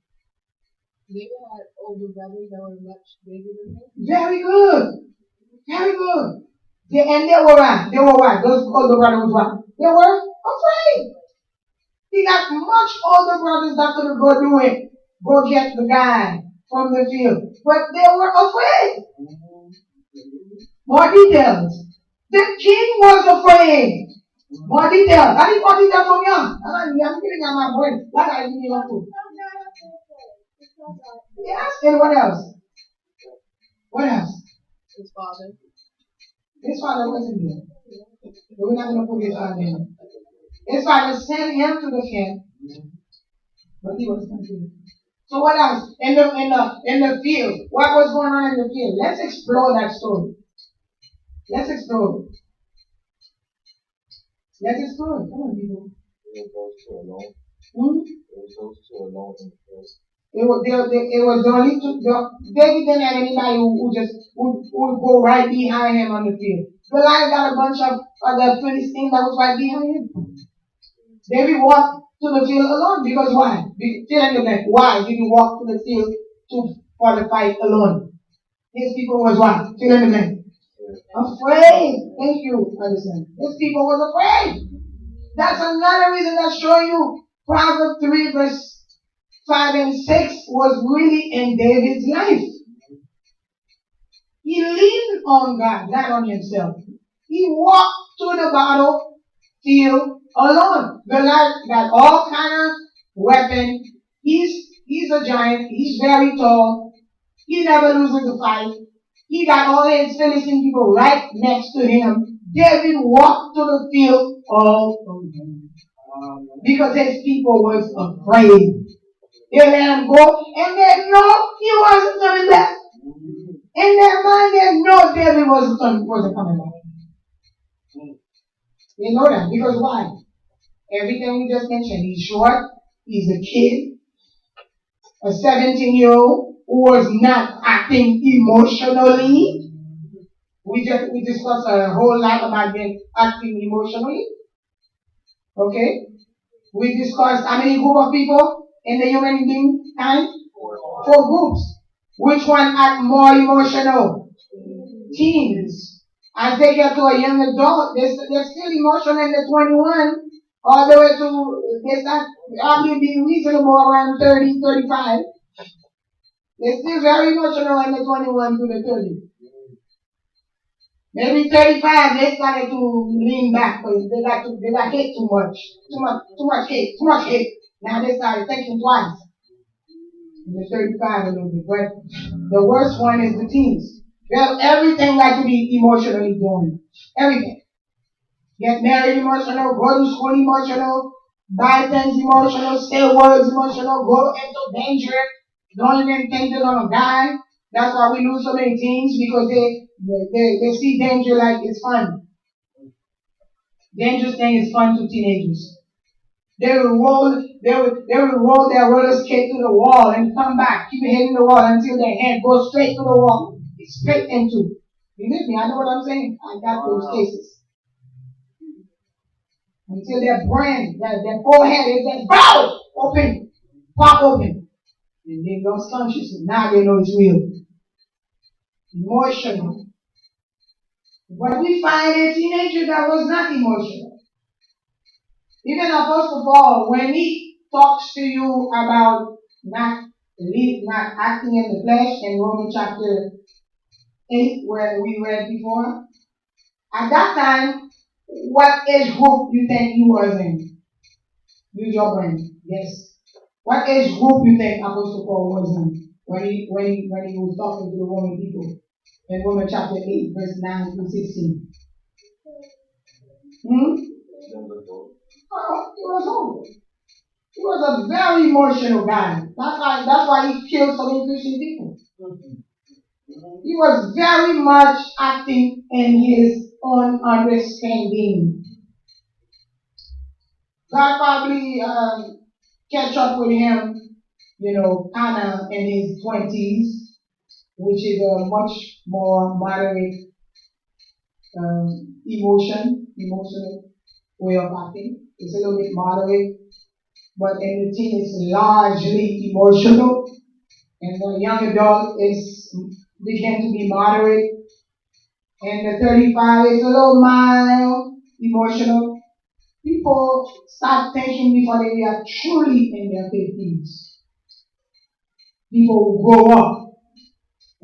David had older brothers that were much bigger than him. Very good. Very good. They were what? Those older brothers were what? They were afraid. He got much older brothers that could go do it. Go get the guy from the field. But they were afraid. More details. The king was afraid. More details. I need more details from you. I'm giving you my brain. Like I give you your food. Yes, and what else? What else? His father. His father wasn't there. But we're not going to put his father in. His father sent him to the camp, but he was not there. So what else? In the field. What was going on in the field? Let's explore that story. Let's explore it. Let's explore it. Come on, people. It was the only two. David didn't have anybody who would go right behind him on the field. Goliath got a bunch of other Philistines that was right behind him. David walked to the field alone because why? Fill in the blank. Why did he walk to the field for the fight alone? His people was what? Fill in the blank. Afraid. Thank you, understand. His people was afraid. That's another reason that's showing you Proverbs 3 verse 5 and 6 was really in David's life. He leaned on God, not on himself. He walked to the battlefield alone. Goliath got all kind of weapon. He's a giant. He's very tall. He never loses a fight. He got all his Philistine people right next to him. David walked to the field alone because his people was afraid. They let him go, and they know he wasn't coming back. In their mind, they know David wasn't coming back. They know that because why? Everything we just mentioned. He's short. He's a kid, a 17-year-old who was not acting emotionally. We discussed a whole lot about acting emotionally. Okay, we discussed how many group of people in the human being kind? 4 groups. Which one act more emotional? Teens. As they get to a young adult, they're still emotional in the 21, all the way to, they start probably being reasonable around 30, 35. They're still very emotional in the 21 to the 30. Maybe 35, they started to lean back because they got hit too much. Too much hit. Now they started thinking twice. In the 35 a little bit. But the worst one is the teens. Well, everything got to be emotionally doing. Everything. Get married emotional, go to school emotional, buy things emotional, say words emotional, go into danger, don't even think they're gonna die. That's why we lose so many teens because they see danger like it's fun. Dangerous thing is fun to teenagers. They will roll their roller skate to the wall and come back, keep hitting the wall until their head goes straight to the wall. It's straight into. You get me? I know what I'm saying. I got those cases. Until their brain, their forehead is like bow open, pop open. And they lost consciousness. Now they know it's real. Emotional. But we find a teenager that was not emotional. Even Apostle Paul, when he talks to you about not acting in the flesh in Romans chapter 8, where we read before, at that time, what age group you think he was in? Use your brain. Yes. What age group you think Apostle Paul was in when he was talking to the Roman people in Romans chapter 8, verse 9 through 16? He was old. He was a very emotional guy. That's why he killed so many Christian people. He was very much acting in his own understanding. God probably catch up with him, kind of in his 20s, which is a much more moderate emotional way of acting. It's a little bit moderate, but in the teen it's largely emotional, and the young adult begin to be moderate, and the 35 is a little mild, emotional. People start thinking before they are truly in their 50s. People who grow up,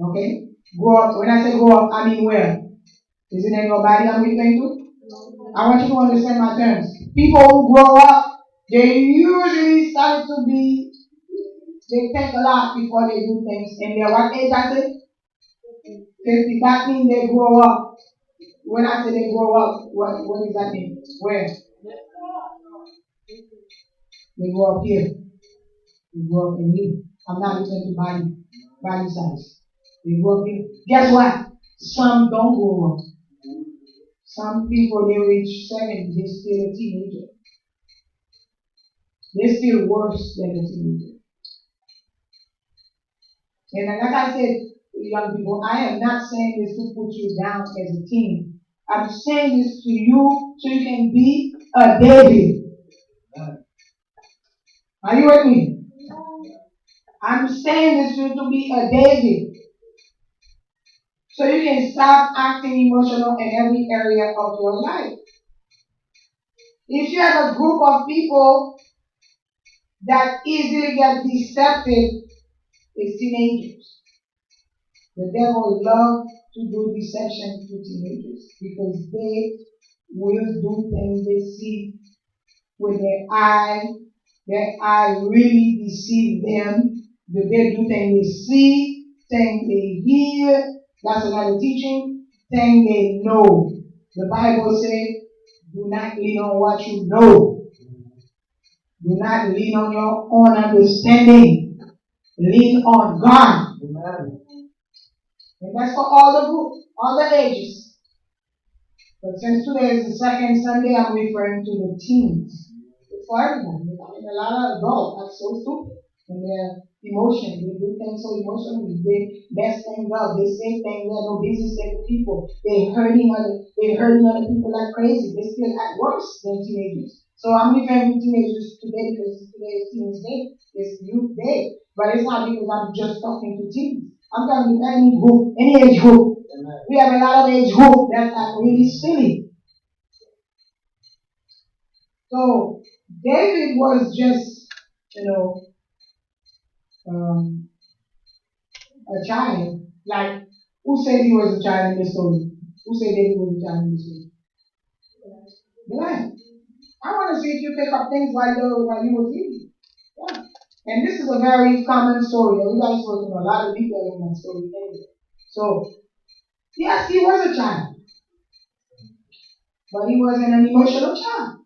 okay? Grow up. When I say grow up, I mean where? Is it in your body I'm referring to? I want you to understand my terms. People who grow up, they usually start to they think a lot before they do things. And they're what age I say? 50. That means they grow up. When I say they grow up, what does that mean? Where? They grow up here. They grow up in here. I'm not looking to body size. They grow up here. Guess what? Some don't grow up. Some people, they reach 70, they're still a teenager. they're still worse than the teenagers. And like I said, young people, I am not saying this to put you down as a teen. I'm saying this to you so you can be a David. Are you with me? I'm saying this to you to be a David. So you can stop acting emotional in every area of your life. If you have a group of people that easily get deceptive, it's teenagers. The devil loves to do deception to teenagers because they will do things they see with their eye. Their eye really deceive them. They do things they see, things they hear. That's another teaching. Things they know. The Bible says, do not lean on what you know. Do not lean on your own understanding. Lean on God. Amen. And that's for all the groups, all the ages. But since today is the second Sunday, I'm referring to the teens. It's for everyone. I mean, a lot of adults are so stupid in their emotion. They do things so emotionally. They mess things up. They say things that no business saying to people. They're hurting other people like crazy. They still act worse than teenagers. So I'm referring to teenagers today because today is Teens Day. It's Youth Day. But it's not because I'm just talking to teens. I'm talking to any group, any age group. Amen. We have a lot of age group that are really silly. So David was just, a child. Like, who said he was a child in the story? Who said David was a child in the story? The lion. I want to see if you pick up things while you were reading. Yeah. And this is a very common story. Everybody's working a lot of detail in that story anyway. So, yes, he was a child. But he wasn't an emotional child.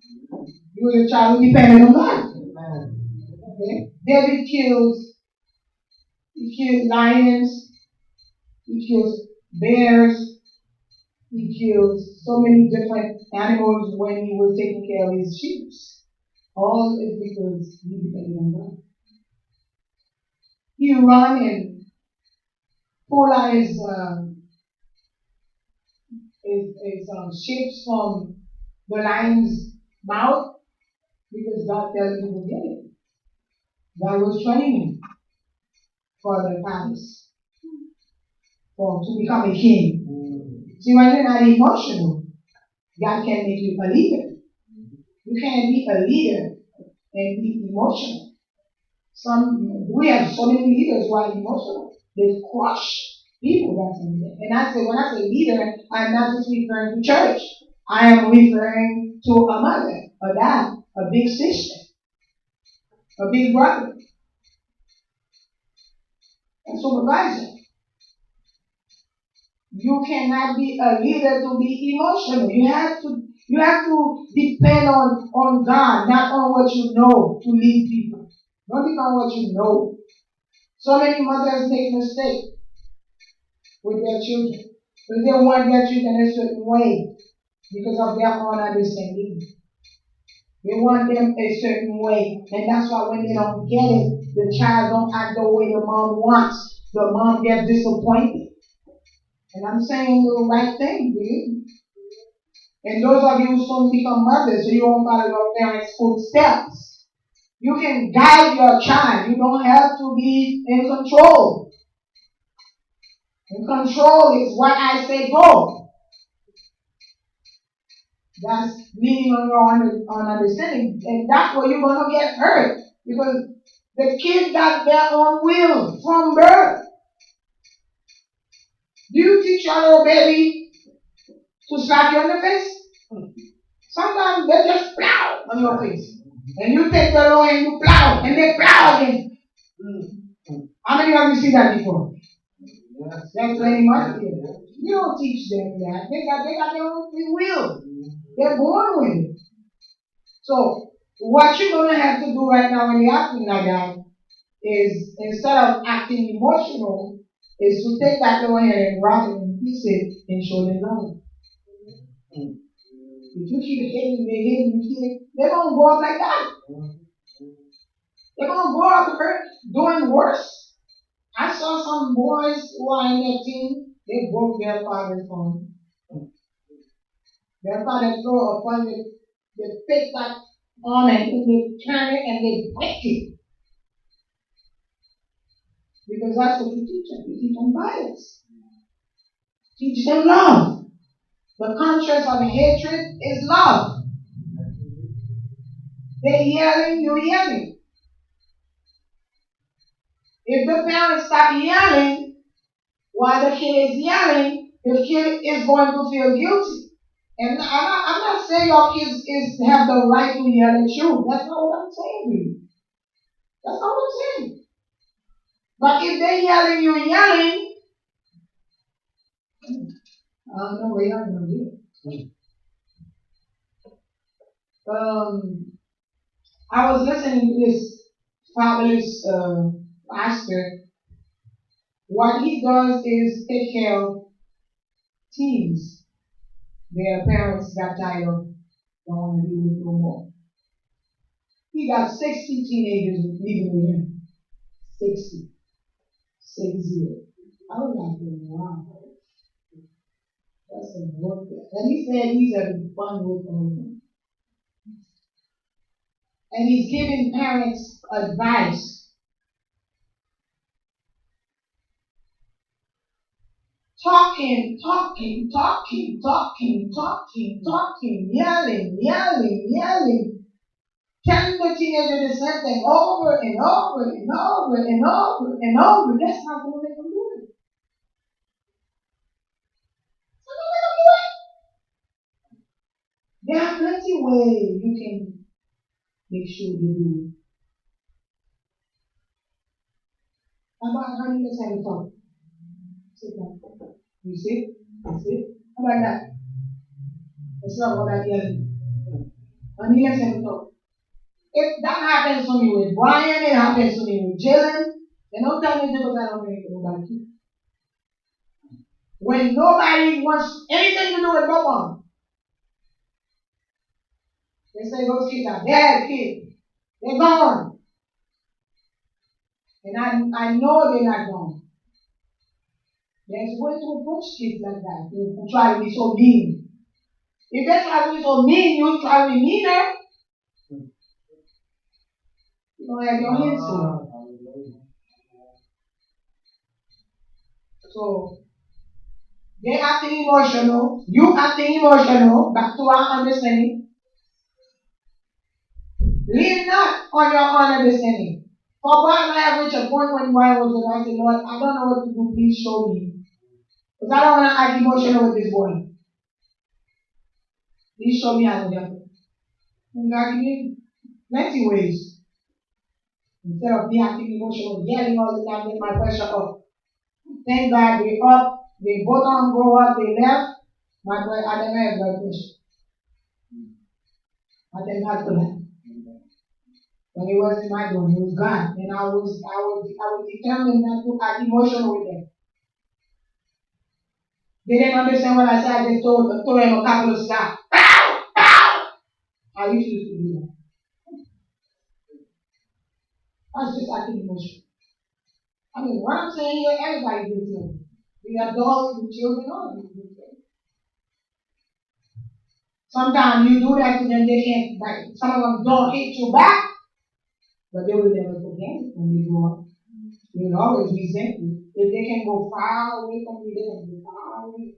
He was a child who depended on God. Okay? David killed lions, he killed bears, he killed so many different animals when he was taking care of his sheep. All is because he depended on God. He ran and pulled out his ships from the lion's mouth because God tells him to get it. God was training him for the palace, to become a king. See, when you're not emotional, God can make you a leader. You can't be a leader and be emotional. We have so many leaders who are emotional. They crush people. And when I say leader, I'm not just referring to church. I am referring to a mother, a dad, a big sister, a big brother, a supervisor. You cannot be a leader to be emotional. You have to depend on God, not on what you know to lead people. Don't depend on what you know. So many mothers make mistakes with their children. Because they want their children a certain way because of their own understanding. They want them a certain way. And that's why when they don't get it, the child don't act the way the mom wants. The mom gets disappointed. And I'm saying the right thing, believe me. And those of you who soon become mothers, so you won't follow your parents' footsteps. You can guide your child. You don't have to be in control. And control is what I say go. That's leaning on your own understanding. And that's where you're going to get hurt. Because the kids got their own will from birth. Do you teach your little baby to slap you on the face? Sometimes they just plow on your face. And you take the law and you plow. And they plow again. How many of you see that before? Yes. That's very much here. You don't teach them that. They got their own free will. They're born with it. So, what you're going to have to do right now when you're acting like that is, instead of acting emotional, is to take that little hand and wrap it in pieces and show them love. If you keep hitting, they're going to go up like that. They're going to grow up doing worse. I saw some boys who are in their team, they broke their father's phone. Their father throw a phone, they pick that on and they turn it and they break it. Because that's what you teach them. You teach them violence. Teach them love. The contrast of hatred is love. They're yelling, you're yelling. If the parents stop yelling while the kid is yelling, the kid is going to feel guilty. And I'm not saying your kids have the right to yell at you. That's not what I'm saying to you. That's not what I'm saying. But if they're yelling, you're yelling, I don't know what you're going to do. I was listening to this fabulous pastor. What he does is take care of teens. Their parents got tired of, don't want to be with no more. He got 60 teenagers living with him. 60. 60. I was like, wow. That's some work there. And he said he's having fun with them. And he's giving parents advice. Talking, yelling. Telling the teenager the same thing over and over. That's not going to make them do it. There are plenty of ways you can make sure they do it. How about how you just have a talk? Sit down. You see? That's it. How about that? It's not what I yelling. And let's have a talk. If that happens to me with Brian, it happens to me with Jalen, then don't tell me because I don't know anything about you. When nobody wants anything to do with Bob, they say those kids are bad kids. They're gone. And I know they're not gone. There's ways to approach kids like that who try to be so mean. If they try to be so mean, you try to be meaner. You don't have your hands full. So, they acting emotional, you acting emotional, back to our understanding. Lean not on your own understanding. For God, I have reached a point when I was there, I said, Lord, I don't know what to do, please show me. Because I don't want to act emotional with this boy. Please show me how to help him. And God gave me plenty ways. Instead of me acting emotional, yelling all the time, get my pressure up. Thank God they up, they both on go up, they left. My boy, I never had blood pressure. I thank God for that. When it wasn't my doing, it was God. And I was determined not to act emotional with them. They didn't understand what I said. They told him a couple of slaps. Pow! Pow! I used to do that. I was just acting emotional. I mean, what I'm saying here, everybody does it. The adults, the children, all of them. Sometimes you do that to them, they can't, like, some of them don't hit you back, but they will never forget it when they grow up. They will always resent you. If they can go far away from you, they will go far away.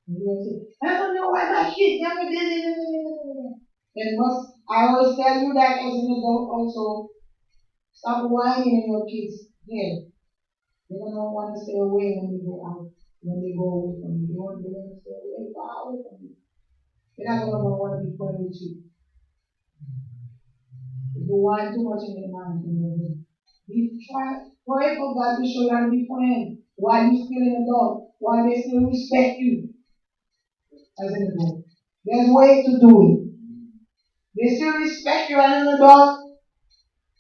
And you will say, I don't know why my kid never did it. And I always tell you that as an adult also, stop whining in your kids' head. They're going to want to stay away when they go out, when they go away from you. They want to stay away, far away from you. They're not going to want to be friends with you. If you whine too much in their mind, in their head, pray for God to show you how to be friends while you're still an adult, while they still respect you as an adult. There's a way to do it. They still respect you as an adult,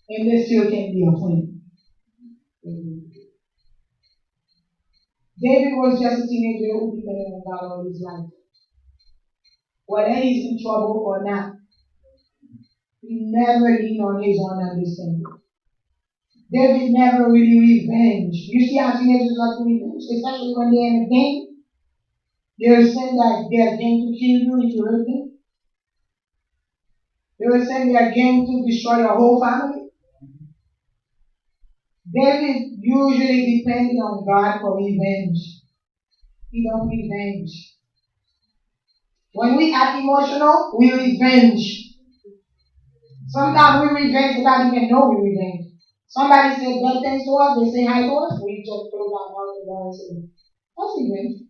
and they still can be a friend. David was just a teenager who depended on God all his life. Whether he's in trouble or not, he He never leaned on his own understanding. David never really revenged. You see how teenagers like to revenge, especially when they're in a game. They will say that they are going to kill you if you hurt them. They will say they are going to destroy your whole family. David usually depended on God for revenge. He don't revenge. When we act emotional, we revenge. Sometimes we revenge without even knowing we revenge. Somebody said bad things to us, they say hi to us, we just close our mouth and say, that's revenge.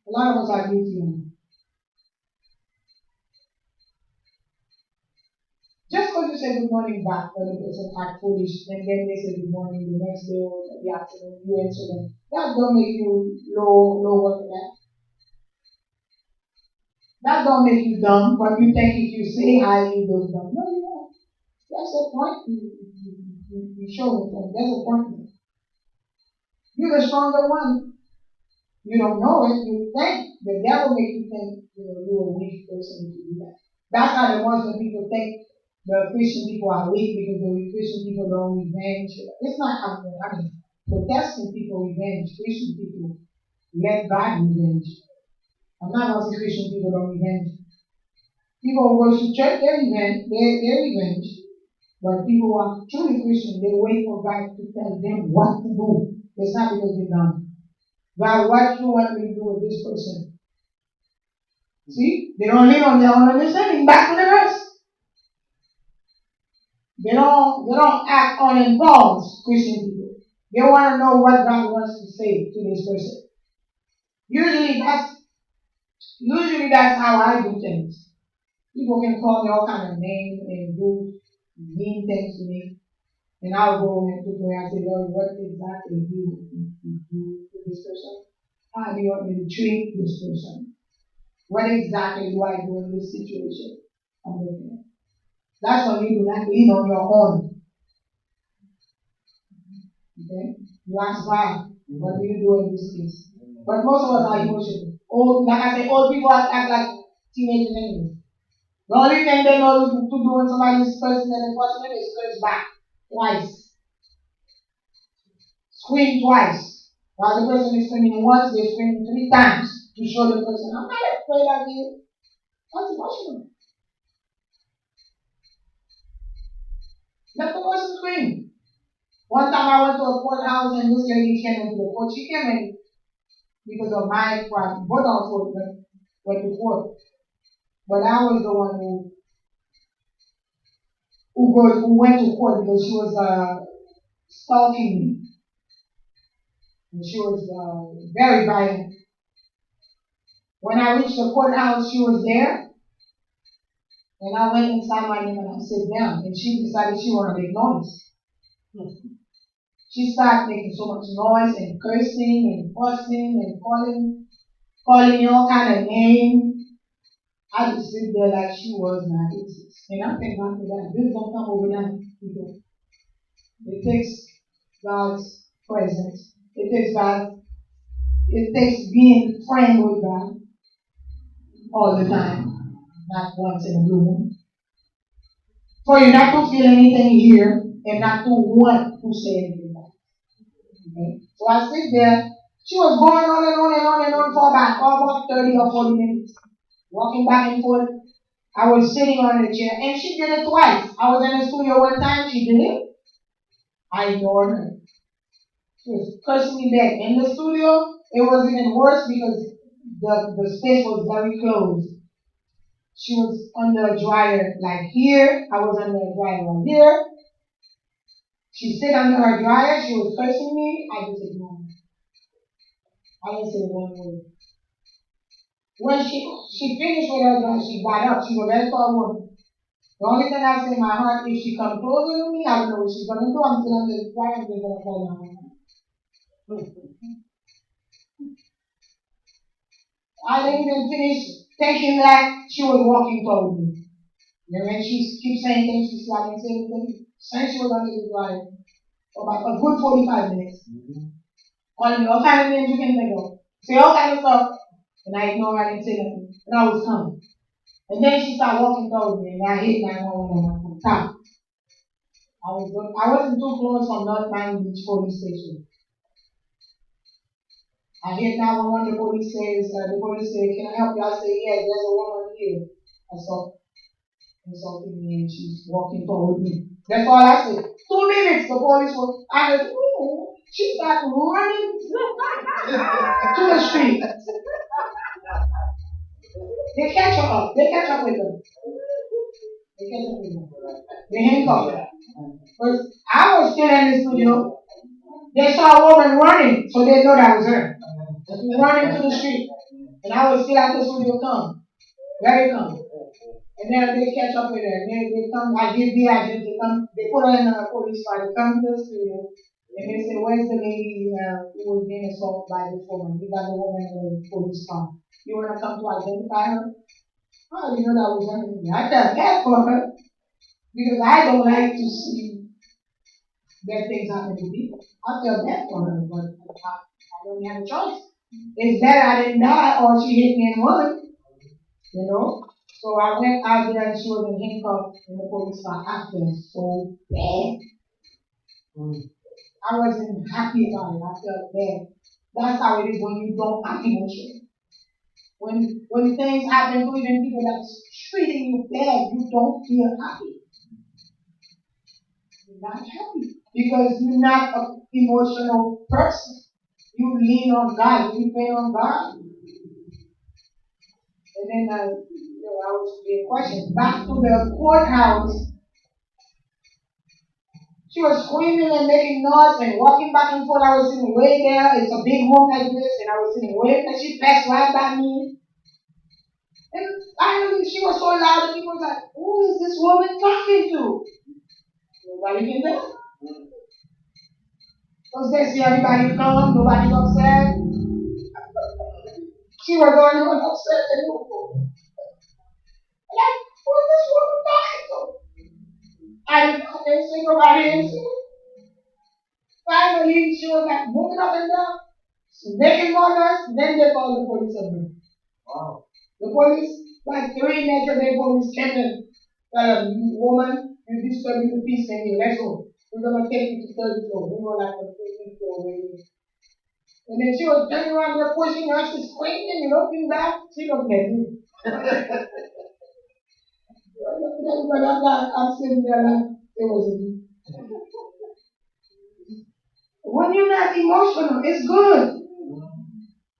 A lot of us are guilty of it. Just because you say good morning back when the person act foolish and then they say good morning the next day or the afternoon, you answer them. That don't make you low worth that. That don't make you dumb when you think if you say hi, you do dumb. No, you don't. That's the point you show it. That's the point. You're the stronger one. You don't know it. You think the devil makes you think you're a weak person if you do that. That's how the Muslim people think the Christian people are weak because the Christian people don't revenge. It's not Protestant people revenge. Christian people let God revenge. I'm not going to say Christian people don't revenge. People who go to church, they revenge. But people who are truly Christian, they wait for God to tell them what to do. It's not because they're dumb. God, what you want me to do with this person? See? They don't lean on their own understanding. Back to the verse. They don't act on impulse, Christian people. They want to know what God wants to say to this person. Usually that's how I do things. People can call me all kind of names and do mean things to me. And I'll go and I say, Lord, what exactly do you do to this person? How do you want me to treat this person? What exactly do I do in this situation? I'm looking at. That's when you do not lean on your own. Okay? You ask God, what do you do in this case? But most of us are emotional. Like I said, old people act like teenagers anyway. The only thing they know to do when somebody is cursing and enforcement is curse back twice. Scream twice. While the person is screaming once, they scream 3 times to show the person, I'm not afraid of you. That's emotional. Let the person scream. One time I went to a courthouse and this lady came into the court. She came in because of my problem. Both of us went to court. But I was the one who went to court because she was stalking me. And she was very violent. When I reached the courthouse, she was there. And I went inside my room and I sat down. And she decided she wanted to make noise. She started making so much noise and cursing and fussing and calling me all kind of names. I just sit there like she was not exist. And I'm thinking after that, this don't come overnight, people. It takes God's presence. It takes being friend with God all the time, not once in a blue moon. For you not to feel anything here and not to want to say anything back. Okay? So I sit there. She was going on and on and on and on for about almost 30 or 40 minutes. Walking back and forth. I was sitting on the chair and she did it twice. I was in the studio one time, she did it. I ignored her. She was cursing me back. In the studio, it was even worse because the space was very closed. She was under a dryer like here. I was under a dryer right here. She sat under her dryer. She was cursing me. I just ignored her. I didn't say one word. When she finished with her dryer, she got up. She was a very tall woman. The only thing I say in my heart, if she comes closer to me, I don't know what she's going to do. I'm still under the dryer. They're going to fall down. I didn't even finish thinking like she was walking toward me. And when she keeps saying things, she's like, I didn't say anything. Since she was under the dryer for about a good 45 minutes. Calling me all kind of names you can think of. Say all kind of stuff. And I ignored her, I didn't say nothing. And I was coming. And then she started walking towards me, and I hit 911 on top. I wasn't too close from North Miami Beach police station. I hit 911, the police said, can I help you? I said, yes, there's a woman here. I saw insulting me and she's walking toward me. That's all I said. 2 minutes, the police was, I said, ooh, she started running to the street. They catch her up. They catch up with them. They handcuff her. But I was still in the studio. They saw a woman running, so they know that was her. Running to the street. And I was still at the studio, come. There they come. And then they catch up with her. And then they come, I give the agent, they put her in a police car, they come to the studio. And they say, where's the lady who was being assaulted by this woman? We got the woman in the police car. You want to come to identify her? Oh, you know that was her. I felt bad for her. Because I don't like to see bad things happen to people. I felt bad for her, but I don't have a choice. It's better I didn't die or she hit me and run. You know? So I went out there and she was in handcuffs in the police car. I felt so bad. I wasn't happy about it. I felt bad. That's how it is when you don't act emotional. When things happen to even people that's treating you bad, you don't feel happy. You're not happy because you're not an emotional person. You lean on God. You depend on God. And then I was being questioned. Back to the courthouse. She was screaming and making noise and walking back and forth. I was sitting way there. It's a big room like this, and I was sitting way there. She passed right by me. And finally, she was so loud, and people were like, who is this woman talking to? Nobody can tell. Because they see everybody come, nobody's upset. She was the only one upset anymore. Like, who is this woman talking to? I didn't see nobody. Finally, she was like moving up and down, making more noise. Then they called the police on her. Wow. The police, like 3 Metro Bay police came in. Woman, you disturbing the peace in here. Let's go. We're going to take you to 3rd floor. We were like on 13th floor already. And then she was turning around there, pushing her. She's screaming and looking back. She looked at me. I'm sitting there like, it was me. When you're not emotional, it's good.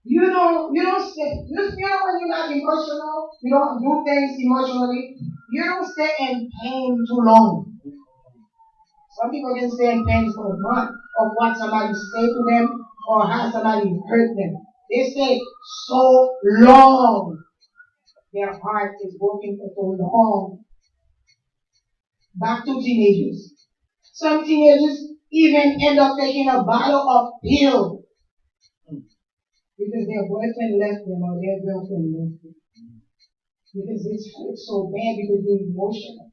You don't stay, when you're not emotional, you don't do things emotionally, you don't stay in pain too long. Some people can stay in pain for a month of what somebody say to them or how somebody hurt them. They stay so long. Their heart is working for so long. Back to teenagers. Some teenagers even end up taking a bottle of pill because their boyfriend left them or their girlfriend left them. Because it's hurt so bad because they're emotional.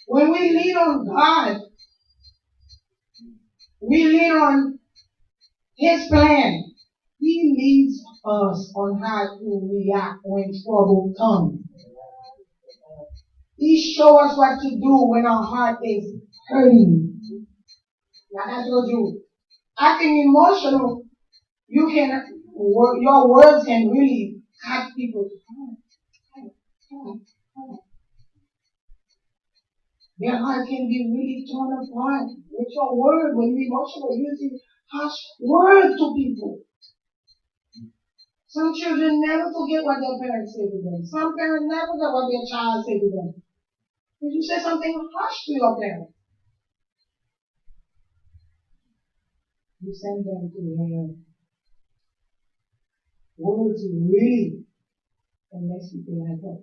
When we lean on God, we lean on His plan. He leads us on how to react when trouble comes. He shows us what to do when our heart is hurting. Like I told you, acting emotional, your words can really cut people's heart. Their heart can be really torn apart with your word when you're emotional, using harsh words to people. Some children never forget what their parents say to them. Some parents never forget what their child said to them. Did you say something harsh to your parents? You send them to hell. Words really can mess people like that.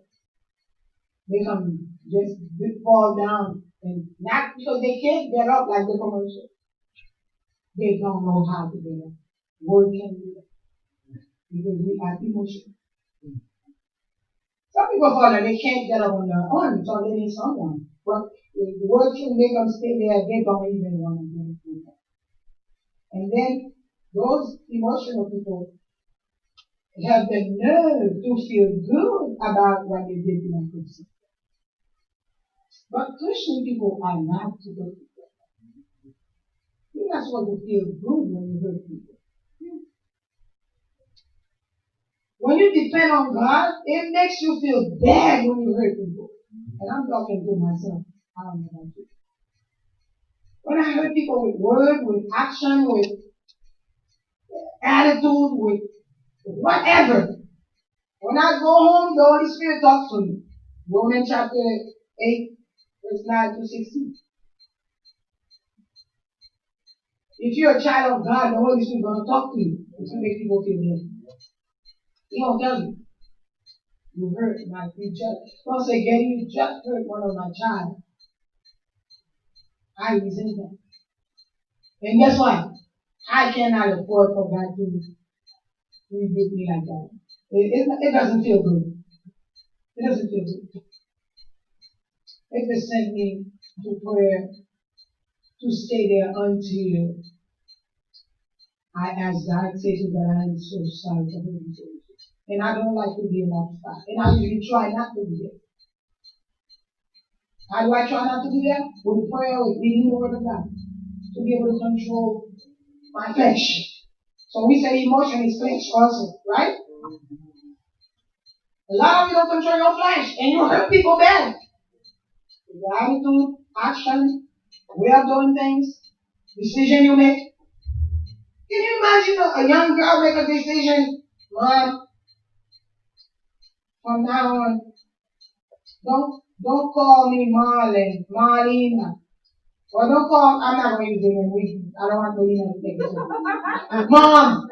They can just fall down, and not because they can't get up like the commercial. They don't know how to get up. Word can do that. Because we are emotional. Some people fall that they can't get up on their own, so they need someone. But if the word can make them stay there, they don't even want to do it. And then those emotional people, have the nerve to feel good about what they did to that person. But Christian people are not supposed to feel that. You're not supposed to feel good when you hurt people. When you depend on God, it makes you feel bad when you hurt people. And I'm talking to myself. I don't know about you. When I hurt people with word, with action, with attitude, with whatever, when I go home, the Holy Spirit talks to me. Romans chapter 8, verse 9 to 16. If you're a child of God, the Holy Spirit is going to talk to you. It's going to make people feel bad. He won't tell you. You hurt you just. Don't say, "Again, you just hurt one of my child." I resent that. And guess what? I cannot afford for God to rebuke me like that. It doesn't feel good. It doesn't feel good. It just sent me to prayer to stay there until I ask God, say to God, "I am so sorry for hurting you." And I don't like to be in that spot. And I usually try not to be there. How do I try not to do that? With prayer, with reading the Word of God. To be able to control my flesh. So we say emotion is flesh also, right? A lot of you don't control your flesh and you hurt people bad. Your attitude, action, way of doing things, decision you make. Can you imagine a young girl make a decision? Mom, from now on, don't call me Marlena. Or don't call, I'm not going to use it in I don't want Marlena to take it. Mom,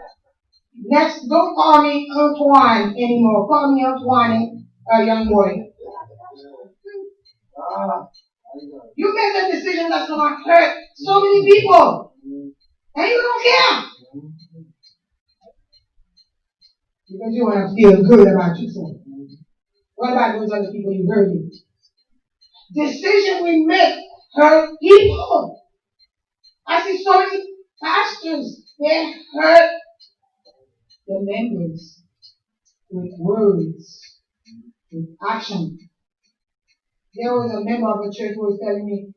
next, don't call me Antoine anymore. Call me Antoine, a young boy. You make a decision that's going to hurt so many people. And you don't care. Because you want to feel good about yourself. What about those other people you hurting? Decision we make hurt people. I see so many pastors, they hurt the members with words, with action. There was a member of a church who was telling me,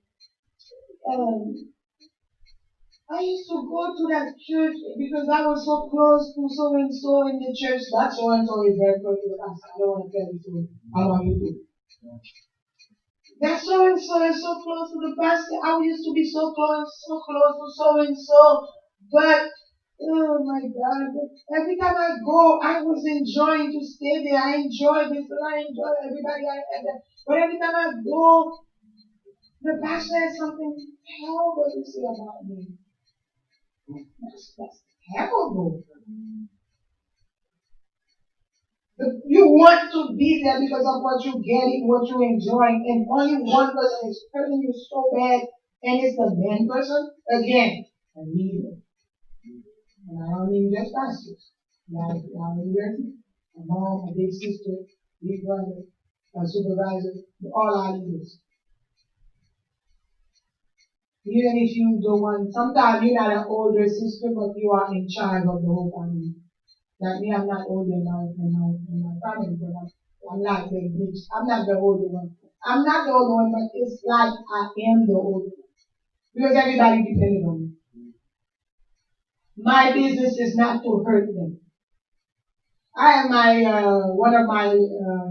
I used to go to that church because I was so close to so and so in the church. That so and so is very close to the pastor. I don't want to tell you so. I want you to. That so and so is so close to the pastor. I used to be so close to so and so. But oh my God! Every time I go, I was enjoying to stay there. I enjoy this, and I enjoy everybody I had there. But every time I go, the pastor has something terrible to say about me. That's terrible. You want to be there because of what you're getting, what you're enjoying, and only one person is hurting you so bad, and it's the main person. Again, a leader. And I don't mean just pastors. Like our leader, a mom, a big sister, big brother, a supervisor, all our leaders. Even if you don't want, sometimes you're not an older sister, but you are in charge of the whole family. Like me, I'm not older in my family, but I'm not the big, I'm not the older one. I'm not the older one, but it's like I am the older one. Because everybody depended on me. My business is not to hurt them. I have one of my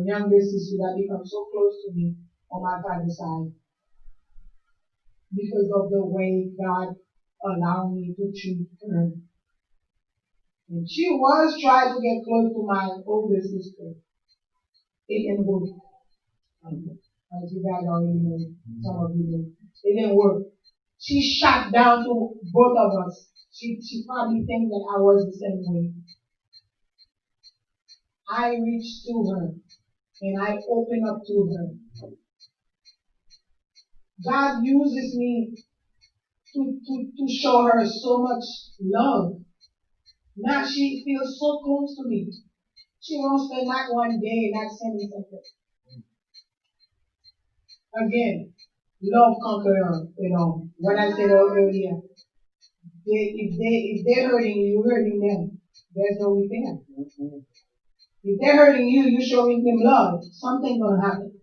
younger sisters that become so close to me on my father's side. Because of the way God allowed me to treat her. And she was trying to get close to my older sister. It didn't work. As you guys already know, some of you know. It didn't work. She shot down to both of us. She probably thinks that I was the same way. I reached to her and I opened up to her. God uses me to show her so much love. Now she feels so close to me. She won't spend not one day not sending something. Again, love conquers, what I said earlier. If they're hurting you, you're hurting them. There's no repair. If they're hurting you, you showing them love. Something gonna happen.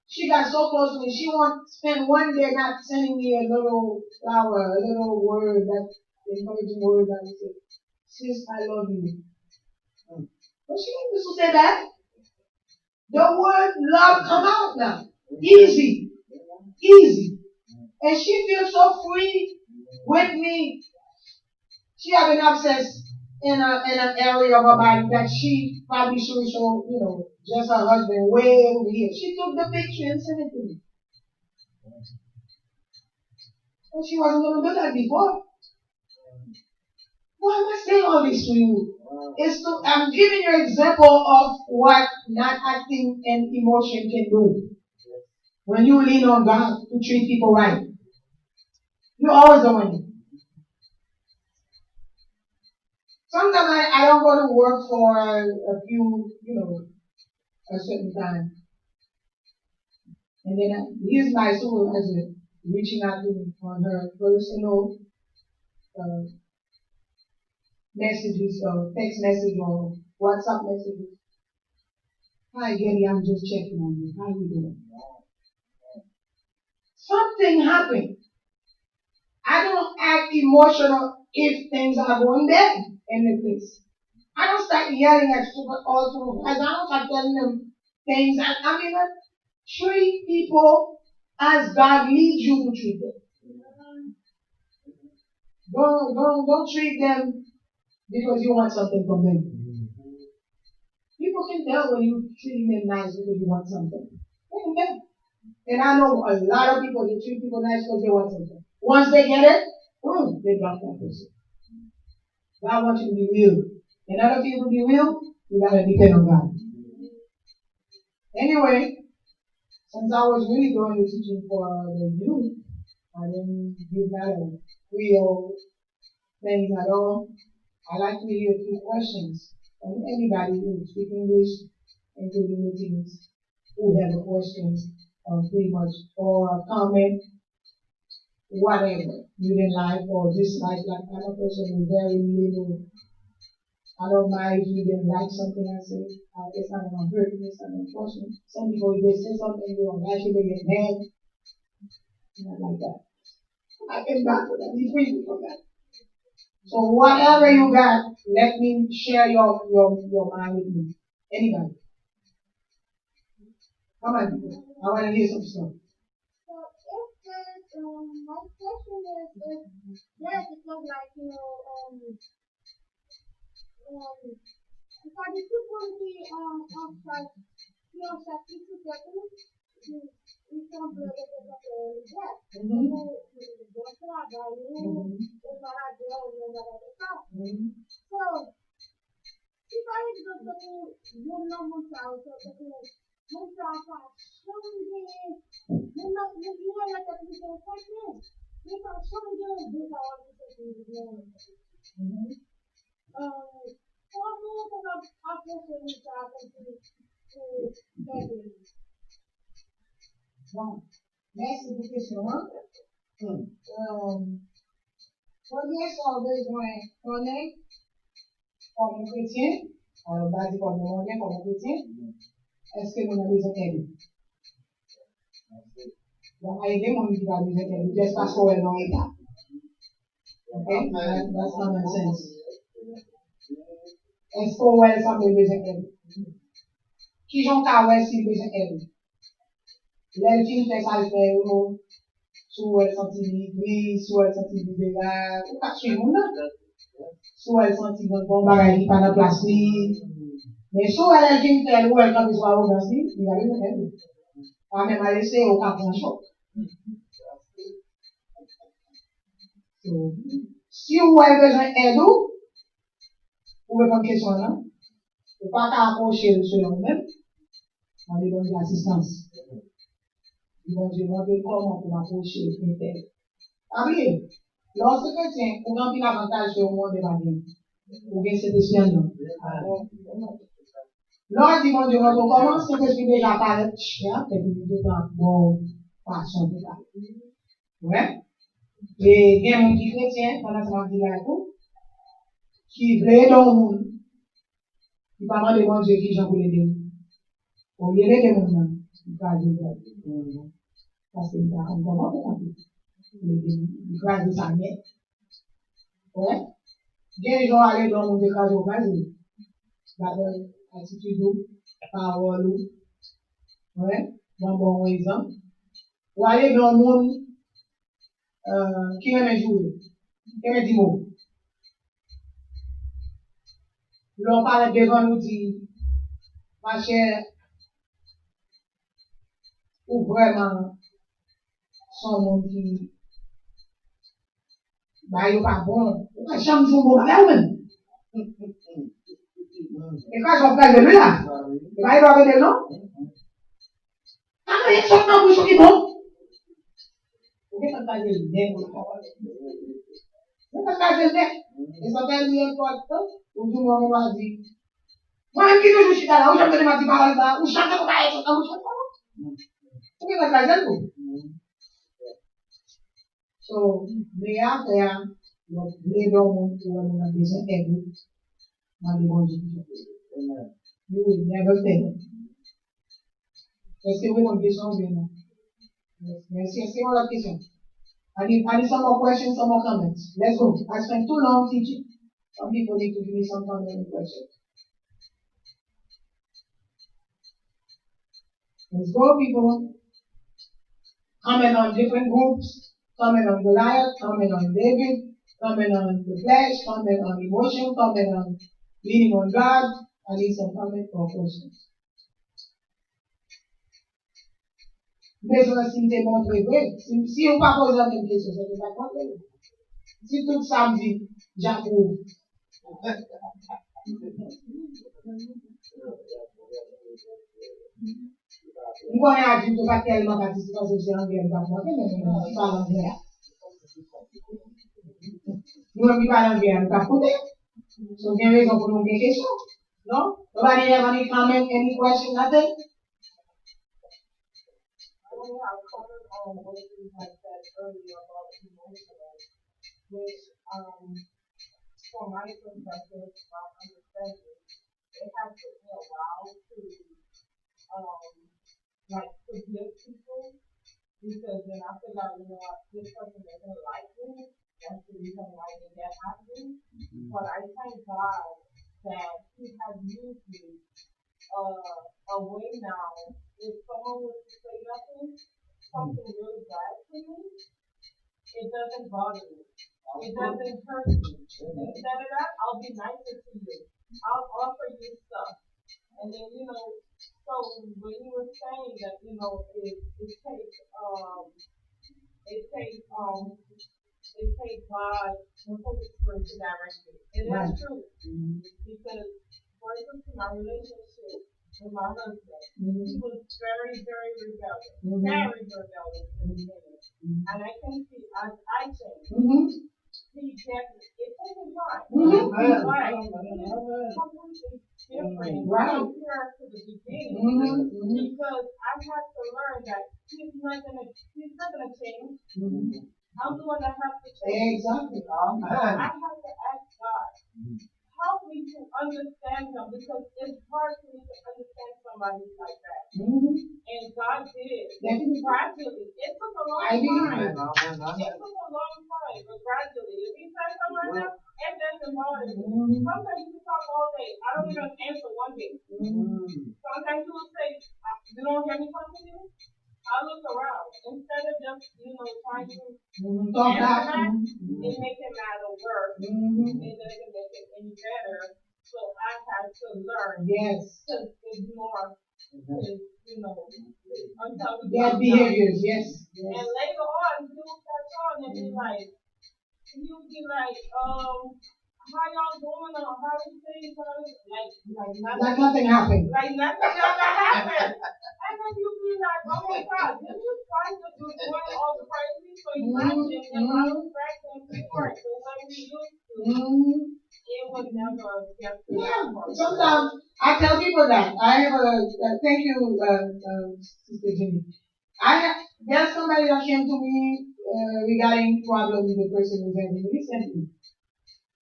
She got so close to me. She won't spend one day not sending me a little flower, a little word, that encouraging word that would say, "Sis, I love you." But she ain't used to say that. The word love come out now. Easy. Easy. And she feels so free with me. She have an abscess in an area of her body that she probably should show, just her husband way over here. She took the picture and sent it to me. And she wasn't going to do that before. Why am I saying all this to you? I'm giving you an example of what not acting and emotion can do. When you lean on God to treat people right, you're always a winner. Sometimes I don't go to work for a few, a certain time. And then here's my supervisor reaching out to me on her personal messages, or text message, or WhatsApp messages. "Hi, Getty, I'm just checking on you. How you doing?" Something happened. I don't act emotional if things are going bad in the place. I don't start yelling at all supervisors. I don't start telling them things. I mean, treat people as God leads you to treat them. Don't treat them because you want something from them. People can tell when you're treating them nice because you want something. They can tell. And I know a lot of people, they treat people nice because they want something. Once they get it, they drop that person. God wants you to be real. In order for you to be real, you gotta depend on God. Anyway, since I was really doing the teaching for the youth, I didn't give that a real thing at all. I like to hear a few questions from anybody who speaks English, including the teens who have a question, pretty much, or a comment, whatever you didn't like or dislike. Like, I'm a person with very little. I don't mind if you didn't like something I said. It's not going to hurt me. It's not going to force me. Some people, if they say something you don't like, they get mad. Not like that. I can back for that. Be free from that. So whatever you got, let me share your mind with me. Anybody? Come on, people. I want to hear some stuff. So if there's, my question is, if there's because like, if I did people be outside, ça qui tout à coup, il semble que c'est pas le jet. Bon travail, au maladie, au maladie. So, if I did go to one number house, so to one house, you know like that is so funny. If I show you this, I want to say to you. Bon, merci pour question. Premier son besoin connaître comme chrétien, alors base comme demander comme chrétien, est-ce que nous avons besoin d'aide? Donc, aider mon qui va besoin d'aide, juste parce qu'on est dans l'état. Okay? That's common sense. Est-ce qu'on a besoin d'aide? Qui j'en a besoin d'aide? Les filles fait ça le fait, soit elle sentit l'idée, soit elle sentit l'idée là, ou pas chez nous, soit elle sentit le bon bagage qui pas dans place, mais soit elle vient faire ou elle quand il soit au dans il va lui faire. Pas même à laisser au cap en choc. Si vous avez besoin d'aide, vous pouvez prendre question là, vous pas qu'à approcher selon vous-même, on lui donne l'assistance. Ils vont demander comment pour m'approcher les terres. Après, lorsque chrétien, on remplit l'avantage sur le monde de la vie. Ou bien c'est spécial, non? Lors du monde de votre comment, c'est que je vais déjà apparaître, et puis je vais dans bon façon de parler. Ouais? Et il y a un petit chrétien, pendant ce moment-là, qui veut dans le monde, Il va demander mon Dieu qui j'en voulais dire. Au lieu de mon il va dire, parce qu'il va encore il va dire sa mère. Ouais. Des gens allaient dans mon décalage au Brésil. D'abord, attitude, parole, ouais, bon exemple. Ou aller dans le monde qui aime jouer, qui aime dire mots. L'on parle devant nous dit, ma chère, ou vraiment son monde qui, bah, il pas bon, ou pas jamais son bon bagage. Et quand j'en parle de lui là, bah, il va venir non? Ah, mais il sort dans le bouchon qui bon. Vous ne pouvez pas dire le nez, vous ne pouvez pas dire le nez. Et ça fait lui important, ou tout le monde va dire, moi-même qui toujours suis là, où j'aime donner ma petite parole là, où chante pour pas être dans le bouchon. Vous pouvez pas dire le So, they are there, they don't want to run a business every Monday morning. You will never fail. Est-ce que vous avez question bien? Merci. Est-ce que vous avez question? I need some more questions, some more comments. Let's go. I spent too long teaching. Some people need to give me some comment and questions. Let's go, people. Comment on different groups. Comment on Goliath, comment on David, comment on the flesh, comment on emotion, comment on leaning on God. I need some comment or questions. Mais je vais citer mon préféré. Si on ne pas poser la même question, ça ne va pas compter. Si tout samedi, j'approuve. Nous connaissons un adulte qui va tellement participer à ce genre de développement, mais nous ne parlons pas. Nous ne parlons pas, nous parlons pas. So, bien raison pour nous des questions. No? Nobody have any comment, any question, nothing? I want to have comment on what you had said earlier about emotional, which, from my perspective, my understanding, it has took me a while to, forgive people, because then I feel like, this person doesn't like me. That's the reason why they get happening. But I thank God that He has used me a way now. If someone was to say something really bad to me, it doesn't bother me. It doesn't hurt me. Instead of that, I'll be nicer to you. I'll offer you stuff. And then, so when you were saying that, it takes God and Holy Spirit to direct you. It is true. Because, for instance, in my relationship with my husband, he was very, very rebellious. Very rebellious in the beginning. And I can see, as I change, he kept, it took him time. Right. Completely different compared to the beginning. Because I had to learn that he's not gonna change. I'm the one that has to change. Exactly. I have to ask God, help me to understand him, because it's hard for me to understand somebody like that. And God did. Gradually. It took a long time. It took a long time, but gradually. If he says something like that, it doesn't bother me. Sometimes you can talk all day. I don't even answer one day. Sometimes you will say, you don't hear me talking to you? I look around. Instead of just, trying to answer that, it makes it matter worse. It doesn't make it any better. So I had to learn to ignore his, until we Bad behaviors, yes. And later on, he'll catch on and be like, how y'all doing? Or how is things? Like nothing happened. Like nothing ever happened. And then you'll be like, oh my God, this is trying to do all the crazy, so you imagine if I was back in court, the way we used to, it would never get to that point. Sometimes I tell people that. I have thank you, Sister Jimmy. There's somebody that came to me regarding problem with the person who's having recently.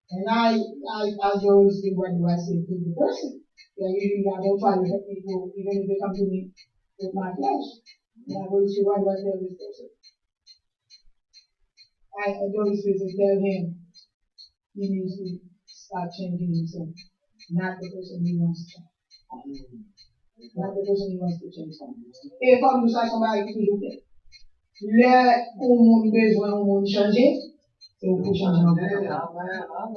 And I always think, what do I say to the person? They usually don't try to help people, even if they come to me with my flesh. And I go to why do I tell this person? The Holy Spirit to tell him he needs to start changing himself, not the person he wants to change. Not the person he wants to change. Et comme nous savons, somebody qui toujours fait. Le monde besoin au monde changer, c'est au changer en monde.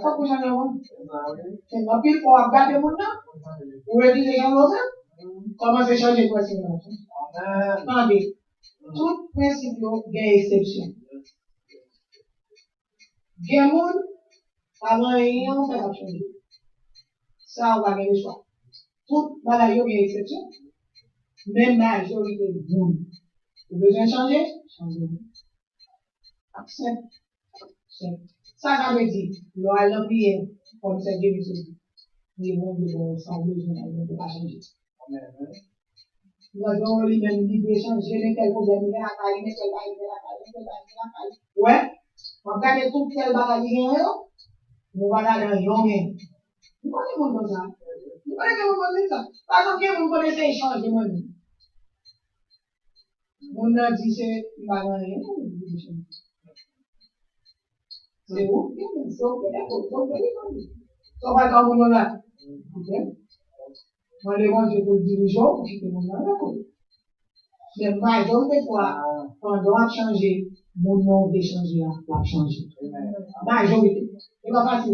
Faut pour changer en monde. C'est pas pile pour regarder le monde là. Ou rédiger les gens comment c'est changer quoi c'est là. Attendez. Tout principe il y a exception. Il y a monde avant rien on va changer. Ça on va gagner le choix. Tout voilà il y a exception. Même majorité du monde. Vous besoin de changer? Changez. Ça veut dire, l'on a prière, comme c'est Dieu dit, les mondes sans besoin de pas changer. Nous avons lui-même dit de changer, mais quel problème il y a à Paris, mais quel bail il y a à Paris. Ouais, on regarde tout quel bagage il y a, nous voilà dans yon. Vous connaissez mon comme ça? Vous connaissez mon comme ça? Parce que vous connaissez changer mon. On a dit c'est pas rien. C'est où? So by come on là. OK? Moi les gens je peux dire jour, je peux mon là. Mais moi donc des fois quand on doit changer, mon nom de changer là, changer. Majorité. C'est pas facile.